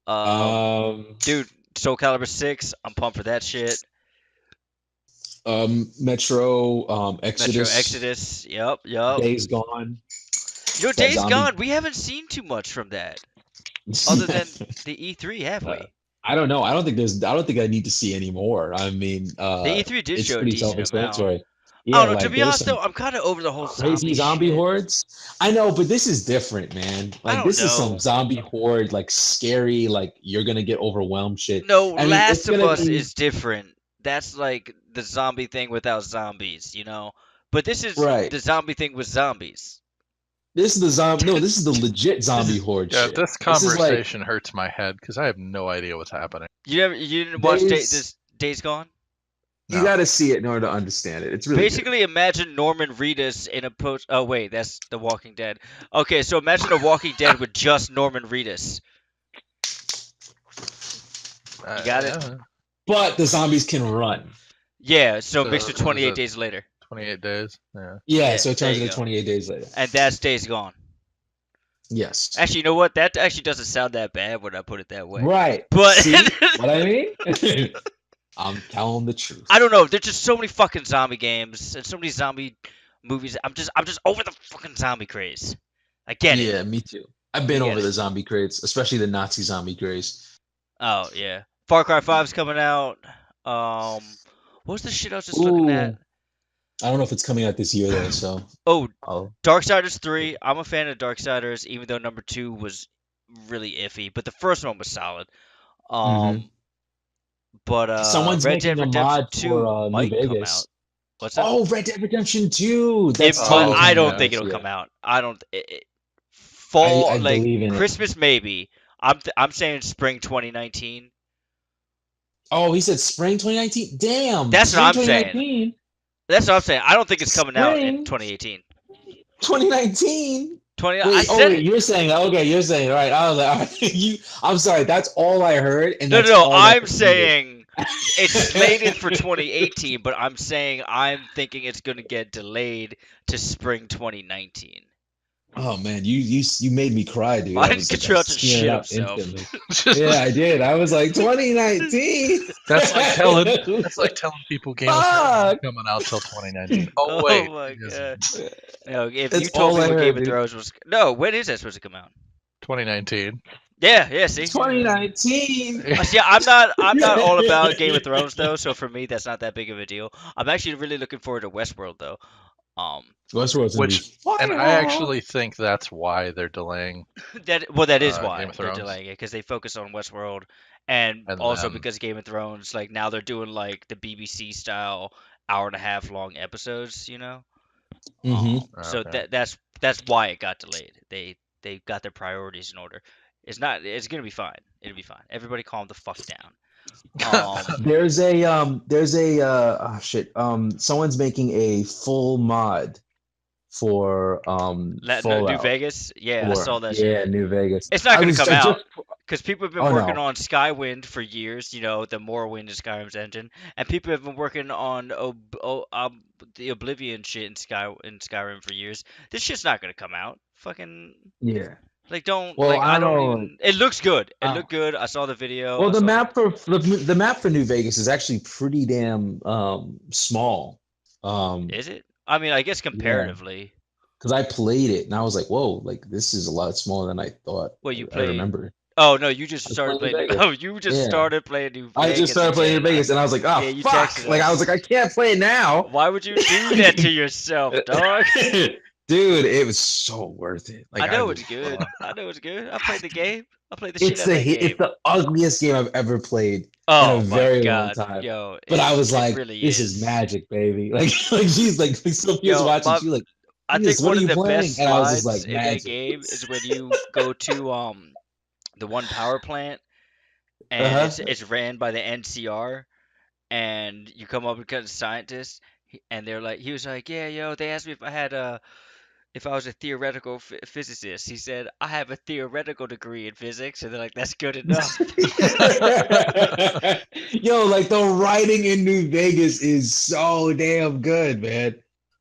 Um, Um, dude, Soul Calibur 6. I'm pumped for that shit. Metro, Metro Exodus, Exodus. Yep, yep. Days Gone, that Days zombie. Gone. We haven't seen too much from that, other than the E3, have uh, we? I don't know. I don't think I need to see any more. I mean, The E3 did it's show a pretty decent amount. self-explanatory. I don't Yeah, know. To like be there's honest, some though, I'm kind of over the whole crazy zombie zombie shit. hordes. I know, but this is different, man. I Like don't this is some know. zombie horde, like scary, like you're gonna get overwhelmed shit. No, I mean, it's Last of gonna Us be is different. That's like the zombie thing without zombies, you know? But this is right. the zombie thing with zombies. This is the zombie. No, this is the legit This zombie is horde Yeah, shit. this This is like conversation hurts my head because I have no idea what's happening. you didn't watch days. Days Gone? You No. got to see it in order to understand it. It's really good. Basically, imagine Norman Reedus in a post. Oh wait, that's The Walking Dead. Okay, so imagine The Walking Dead with just Norman Reedus. You got it? Yeah. But the zombies can run. Yeah. So So mixed with is 28 it Days Later. 28 days? Yeah. Yeah, Yeah, so it there turns you into go. 28 days later. And that's Days Gone. Yes. Actually, you know what? That actually doesn't sound that bad when I put it that way. Right. But See what I mean? I'm telling the truth. I don't know. There's just so many fucking zombie games and so many zombie movies. I'm just over the fucking zombie craze. I get it. Yeah, me too. I've I been get over it. the zombie crates, especially the Nazi zombie craze. Oh yeah. Far Cry 5's coming out. What's the shit I was just looking at? Ooh. I don't know if it's coming out this year though, so Oh, I'll Darksiders 3. I'm a fan of Darksiders, even though number 2 was really iffy, but the first one was solid. hmm But Someone's Red Dead making a Redemption mod 2 for New might come out. Vegas. What's that? Oh, Red Dead Redemption 2. It, That's but totally Oh, I coming don't out yeah. think this it'll year. come out. I don't. Fall I like believe in it. Christmas maybe. I'm saying spring 2019. Oh, he said spring 2019. Damn, That's what spring I'm saying. 2019. That's what I'm saying. I don't think it's coming out in Spring 2018. 2019. 20. I Wait, oh said wait, it. you're saying okay, you're saying all right. I was like, all right, I'm sorry, that's all I heard, and No, no, that's no. all that I'm repeated. saying it's slated for 2018, but I'm saying I'm thinking it's going to get delayed to spring 2019. Oh man, you made me cry, dude. I Mike was like, I Cottrell was just tearing shit up himself. instantly. Just Yeah, like- I did. I was like 2019. that's like telling people Game of Thrones Fuck. isn't coming out till 2019. Oh Oh wait, my it god. isn't. No, if That's you told all I people Game heard, of dude. Thrones was no, when is that supposed to come out? 2019. Yeah, yeah. See, 2019. see, I'm not all about Game of Thrones though, so for me that's not that big of a deal. I'm actually really looking forward to Westworld though. Um, Westworld's gonna be Which, and I fire. actually think that's why they're delaying that is Game why of they're Thrones. delaying it because they focus on Westworld, and And also then because Game of Thrones, like now they're doing like the BBC style hour and a half long episodes, you know. hmm So okay. that's why it got delayed. They got their priorities in order. It's not. It's gonna be fine. It'll be fine. Everybody, calm the fuck down. Oh shit. Someone's making a full mod for New Fallout Vegas. Yeah, I 4. saw that shit. Yeah, New Vegas. It's not gonna come I out just because people have been oh working no. on Skywind for years. You know, the Morrowind is Skyrim's engine, and people have been working on the Oblivion shit in Skyrim for years. This shit's not gonna come out. Fucking Yeah. like don't Well, like I I don't don't know. even. It looks good. It Uh, looked good. I saw the video. well, I saw the map for New Vegas is actually pretty damn small. Is it? I mean, I guess Yeah, comparatively. because I played it and I was like, whoa, like this is a lot smaller than I thought. Well, you I played. remember. Oh no, you just I was started playing New playing. Vegas. Oh, you just Yeah. started playing New I Vegas just started playing New again. Vegas and I was like, oh Yeah, you fuck. texted Like I was us. like, I can't play it now. Why would you do that to yourself, dog? Dude, it was so worth it. Like I know was it's good. I know it's good. I played the game. I played the it's shit out of that game. it's the ugliest game I've ever played in Oh a my very long god, time. yo! But I was it like, really this is is. magic, baby. Like she's like Sophia's Yo, watching, she's like, I "Yes, think what one are of you the playing?" best And I was just slides like, in that magic. game is when you go to the one power plant and Uh-huh. it's ran by the NCR and you come up because scientists and they're like he was like yeah yo they asked me if I was a theoretical physicist. He said I have a theoretical degree in physics and they're like that's good enough. Yo, like the writing in New Vegas is so damn good, man.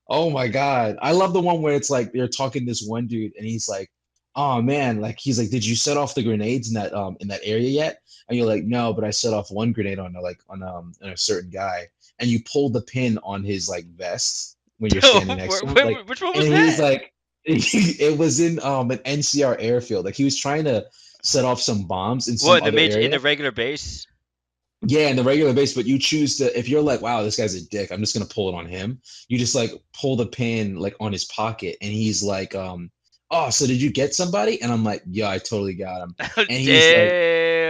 Oh my God. I love the one where it's like they're talking to this one dude and he's like, oh man, like he's like, did you set off the grenades in that area yet? And you're like, no, but I set off one grenade on on a certain guy. And you pull the pin on his like vest when you're standing next to him. Like, Which one and was he's that? like, it was in an NCR airfield. Like he was trying to set off some bombs in some What in the other major in area. the regular base? Yeah, in the regular base, but you choose to if you're like, wow, this guy's a dick, I'm just gonna pull it on him. You just like pull the pin like on his pocket, and he's like, oh, so did you get somebody? And I'm like, yeah, I totally got him. And he's like,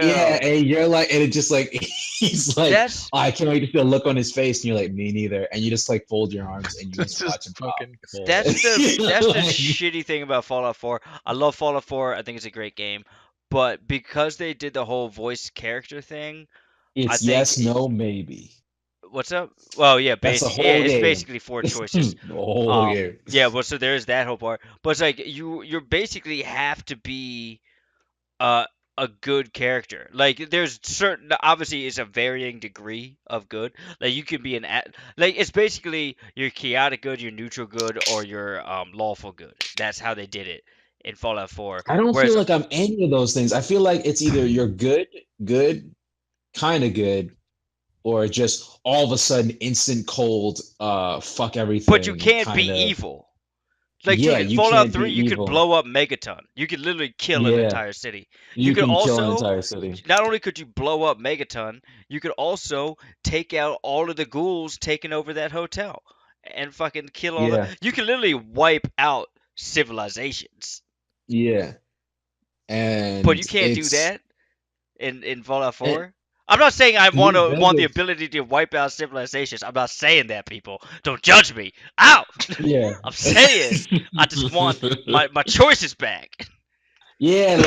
yeah, Damn. and you're like, and it just like he's like, That's oh, I can't wait to see the look on his face, and you're like, me neither. And you just like fold your arms and you That's just watch him just pop. fucking cool. that's the Like, shitty thing about Fallout 4. I love Fallout 4. I think it's a great game, but because they did the whole voice character thing, I It's think yes, no, maybe. what's up? Well, yeah, That's the basic. Yeah, whole it's game. basically four choices. The whole game. Yeah. Well, so there's that whole part. But it's like you basically have to be uh a good character. Like there's certain obviously it's a varying degree of good. Like you can be like it's basically your chaotic good, your neutral good, or your lawful good. That's how they did it in Fallout 4. I don't feel Whereas like I'm any of those things. I feel like it's either you're good, good, kind of good, or just all of a sudden instant cold, fuck but you everything can't be kind of. evil. Like, Yeah, dude, in you Fallout can't be 3, you could evil. blow up Megaton. You could literally kill an Yeah, entire city. You you could can kill an also, entire city. not only could you blow up Megaton, you could also take out all of the ghouls taking over that hotel and fucking kill all the. Yeah, You can literally wipe out civilizations, yeah, but you and can't do it's that in Fallout it, 4. I'm not saying I New want the Vegas. ability to wipe out civilizations. I'm not saying that, people. Don't judge me. Ow! Yeah. I'm saying I just want my choices back. Yeah,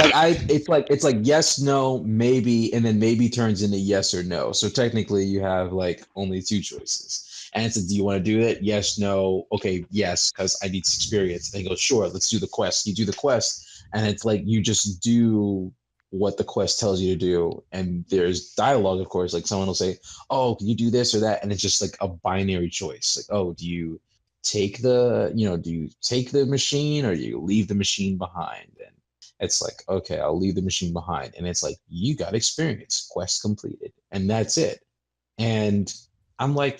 it's like yes, no, maybe, and then maybe turns into yes or no. So technically you have like only two choices. And it's like, do you want to do it? Yes, no, okay, yes, because I need experience. And he goes, sure, let's do the quest. You do the quest, and it's like you just do what the quest tells you to do. And there's dialogue, of course, like someone will say, oh, can you do this or that? And it's just like a binary choice. Like, oh, do you take do you take the machine or do you leave the machine behind? And it's like, okay, I'll leave the machine behind. And it's like, you got experience, quest completed. And that's it. And I'm like,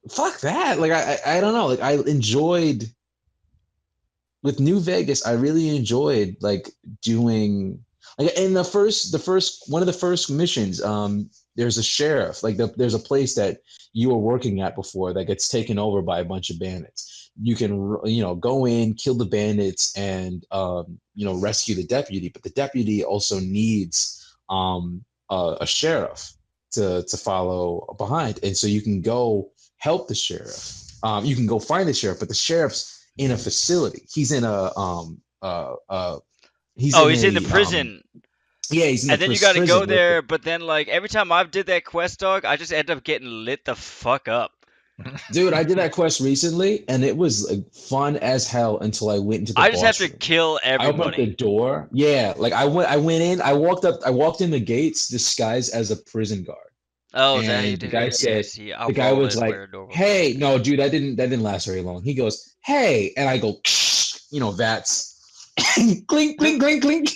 fuck that. Like, I don't know. Like, I enjoyed with New Vegas, I really enjoyed like doing like in one of the first missions. There's a sheriff, like there's a place that you were working at before that gets taken over by a bunch of bandits. You can go in, kill the bandits, and rescue the deputy. But the deputy also needs a sheriff to follow behind, and so you can go help the sheriff. You can go find the sheriff, but the sheriff's in a facility. He's Oh, in he's in the a prison, yeah, he's in the and then you got to go prison with there. But then, like every time I've did that quest, dog, I just end up getting lit the fuck up. dude. I did that quest recently, and it was like fun as hell until I went into the I just have boss to room. kill I opened up the everybody. door. Yeah, like I went in. I walked in the gates disguised as a prison guard, Oh, is that how you and did it? Yeah. See, I'll the guy fall was in like, where normal people "Hey, do. no, dude, that didn't last very long." He goes, "Hey," and I go, that's clink, clink, clink, clink,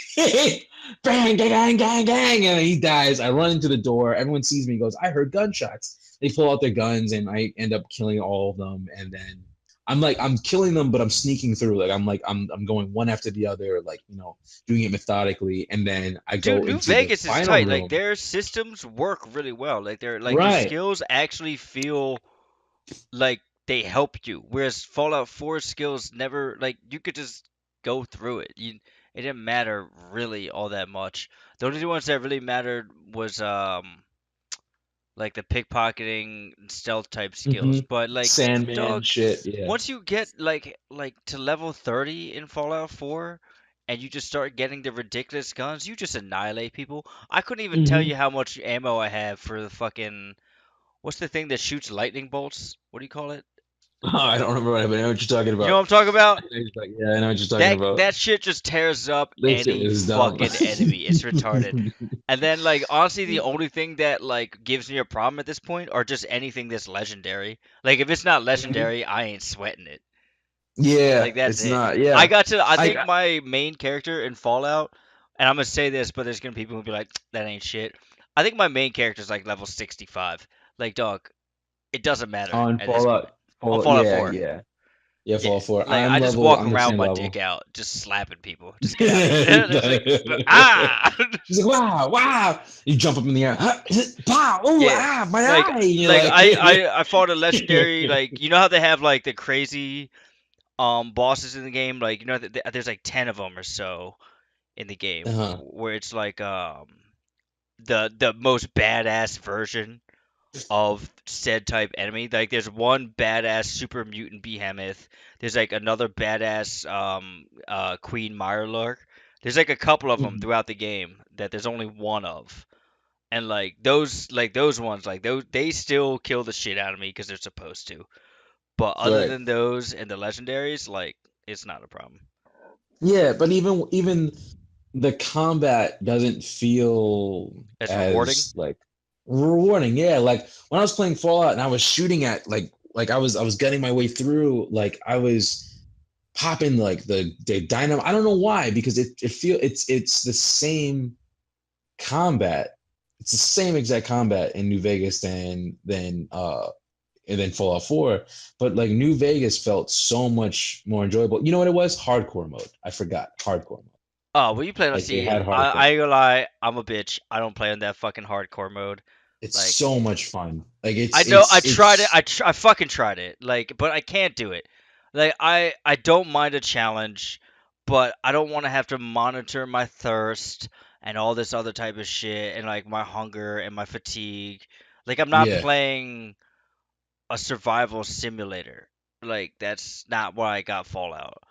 bang, gang, gang, gang, and he dies. I run into the door. Everyone sees me. Goes, I heard gunshots. They pull out their guns, and I end up killing all of them. And then I'm killing them, but I'm sneaking through. I'm going one after the other, doing it methodically. And then I Dude, go New into the Vegas is final tight. Like room. their systems work really well. Like they're like your Right. skills actually feel like they help you. Whereas Fallout 4 skills never like you could just go through it. It didn't matter really all that much. The only ones that really mattered was like the pickpocketing and stealth type skills. Mm-hmm. But like Sandman dog, shit. Yeah. once you get like to level 30 in Fallout 4 and you just start getting the ridiculous guns, you just annihilate people. I couldn't even tell Mm-hmm. you how much ammo I have for the fucking what's the thing that shoots lightning bolts? What do you call it? I don't remember what, but I know what you're talking You know what about. I'm talking about? Yeah, I know what you're talking That about. that shit just tears up This shit any is dumb. fucking enemy. It's retarded. And then like honestly the only thing that like gives me a problem at this point are just anything that's legendary. Like if it's not Mhm. legendary, I ain't sweating it. Yeah, Like that's it's it. not. Yeah, I think I my main character in Fallout, and I'm gonna say this, but there's gonna be people who be like, that ain't shit. I think my main character is like level 65. Like dog, it doesn't matter on at this point. On Fallout. Fallout Yeah, 4. yeah, yeah. Yeah, Fallout 4. like I just walk I'm the around with same my dick level. out, just slapping people. Just get out of here. It's like, ah, She's like, wow, wow. You jump up in the air, pow, oh, yeah. my Like, eye. You're like like, I fought a legendary. Like you know how they have like the crazy bosses in the game. Like you know there's like 10 of them or so in the game uh-huh. where it's like the most badass version of said type enemy. Like there's one badass super mutant behemoth. There's like another badass Queen Mirelurk. There's like a couple of them Mhm. throughout the game that there's only one of. And like those ones, like those, they still kill the shit out of me because they're supposed to. But other Right. than those and the legendaries, like it's not a problem. Yeah, but even the combat doesn't feel It's rewarding. as like rewarding. Yeah, like when I was playing Fallout and I was shooting at like I was getting my way through, like I was popping like the dynamo. I don't know why, because it's the same combat. It's the same exact combat in New Vegas than Fallout 4, but like New Vegas felt so much more enjoyable. You know what it was? Hardcore mode. I forgot hardcore mode. Oh, well, you played on Like they C. had I hardcore. ain't gonna lie, I'm a bitch. I don't play on that fucking hardcore mode. It's Like, so much fun. Like I it's know I it's tried it. it's I fucking tried it. Like, but I can't do it. Like, I don't mind a challenge, but I don't want to have to monitor my thirst and all this other type of shit and like my hunger and my fatigue. Like, I'm not yeah. playing a survival simulator. Like, that's not why I got Fallout.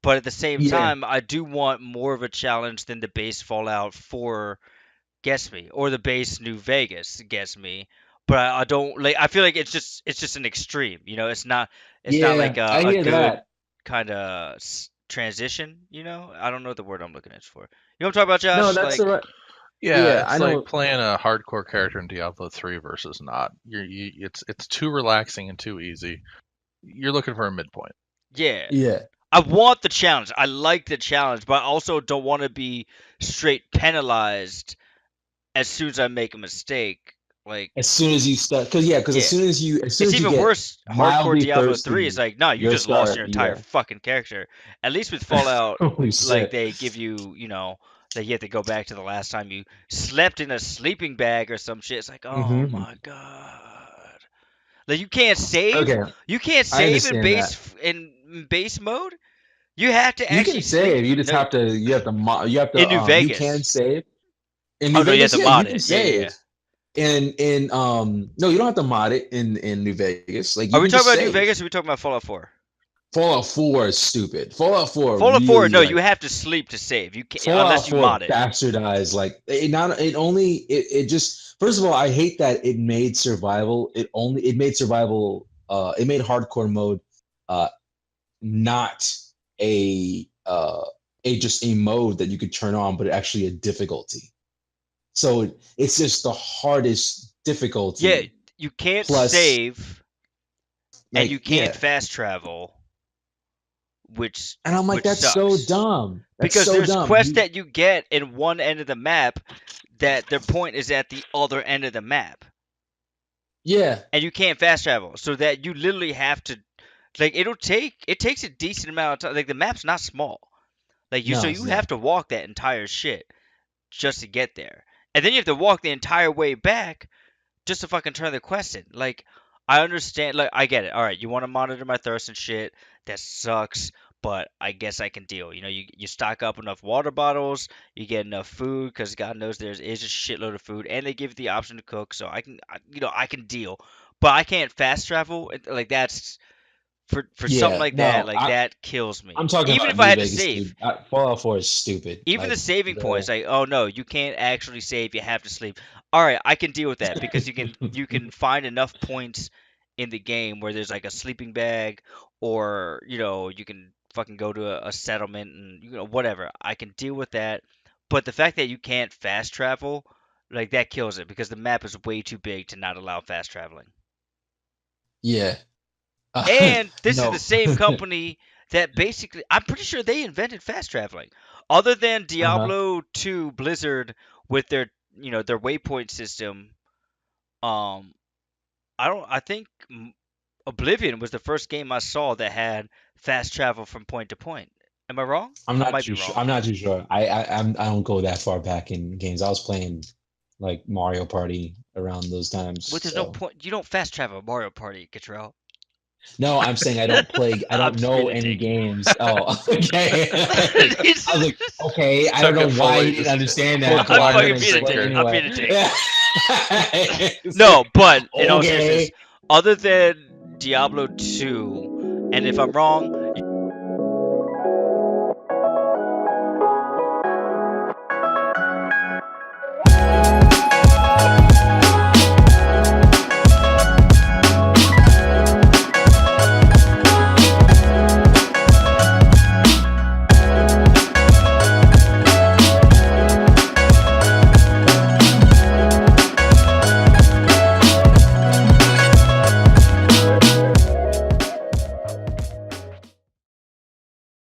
But at the same Yeah. time, I do want more of a challenge than the base Fallout 4 gets me, or the base New Vegas gets me. But I don't like. I feel like it's just an extreme. It's not like Yeah, I a hear good that. kind of transition. I don't know the word I'm looking at for. You know what I'm talking about, No, Josh? that's the Like, right. Yeah, Yeah, I it's like know. playing a hardcore character in Diablo 3 versus not. It's too relaxing and too easy. You're looking for a midpoint. yeah, Yeah. I want the challenge. I like the challenge, but I also don't want to be straight penalized as soon as I make a mistake. Like, As soon as you start, because yeah. as soon It's as you even get worse. Hardcore mildly Diablo 3 thirsty, is like, no, you you'll just lost start. your entire Yeah. fucking character. At least with Fallout, Holy like shit. they give you, that you have to go back to the last time you slept in a sleeping bag or some shit. It's like, oh Hmm. my god. Like you can't save. Okay, You can't I save in understand that. base mode. You have to You actually can save. sleep. You just No, have to. in New You can Vegas. save in Oh New no, you have Vegas. to Yeah, you mod can it. Yeah, yeah, yeah. save. In no, you don't have to mod it in New Vegas. Like Are you we can talking just about New save. Vegas or are we talking about Fallout 4? Fallout 4 is stupid. Fallout 4 Fallout 4, really no, you like have to sleep to save. You can't unless Fallout you 4 mod it. bastardized like it not it only it just first of all I hate that it made hardcore mode uh not a uh a just a mode that you could turn on but actually a difficulty. So it's just the hardest Yeah, difficulty you can't plus save and you like can't yeah. fast travel, which And I'm like, which that's so sucks. dumb. That's Because so there's dumb. quests that you get in one end of the map that their point is at the other end of the map. Yeah. And you can't fast travel. So that you literally have to like it takes a decent amount of time. Like the map's not small. So No, you it's have not. to walk that entire shit just to get there. And then you have to walk the entire way back just to fucking turn the quest in. Like, I understand. Like, I get it. All right, you want to monitor my thirst and shit. That sucks, but I guess I can deal. You stock up enough water bottles, you get enough food, because God knows there is a shitload of food, and they give you the option to cook, so I can deal. But I can't fast travel. Like that's for something Yeah. like that. No, Like that kills me. I'm talking Even about if I New had to Vegas, save, dude. Fallout 4 is stupid. even the Like saving points, the like, oh no, you can't actually save, you have to sleep. All right, I can deal with that because you can find enough points in the game where there's like a sleeping bag, or you can fucking go to a settlement and whatever. I can deal with that. But the fact that you can't fast travel, like that kills it because the map is way too big to not allow fast traveling. yeah. And this is the No. same company that basically, I'm pretty sure they invented fast traveling. Other than Uh-huh. Diablo 2 Blizzard with their waypoint system, um I think Oblivion was the first game I saw that had fast travel from point to point. Am I wrong? I'm I not might be too sure. wrong. I'm not too sure. I don't go that far back in games. I was playing like Mario Party around those times. Well, there's no So point. You don't fast travel Mario Party, Cottrell. no, I'm saying I don't play. I I'm don't just know being a any dick. games. Oh, okay. I was like, okay. I don't Took know it why fully, he didn't just understand fully that, I'm but I'm gonna fucking blinded being a explain dick. thinker. I'm anyway. being a dick. Yeah. It's No, like, but in all seriousness, okay. other than Diablo 2, and if I'm wrong,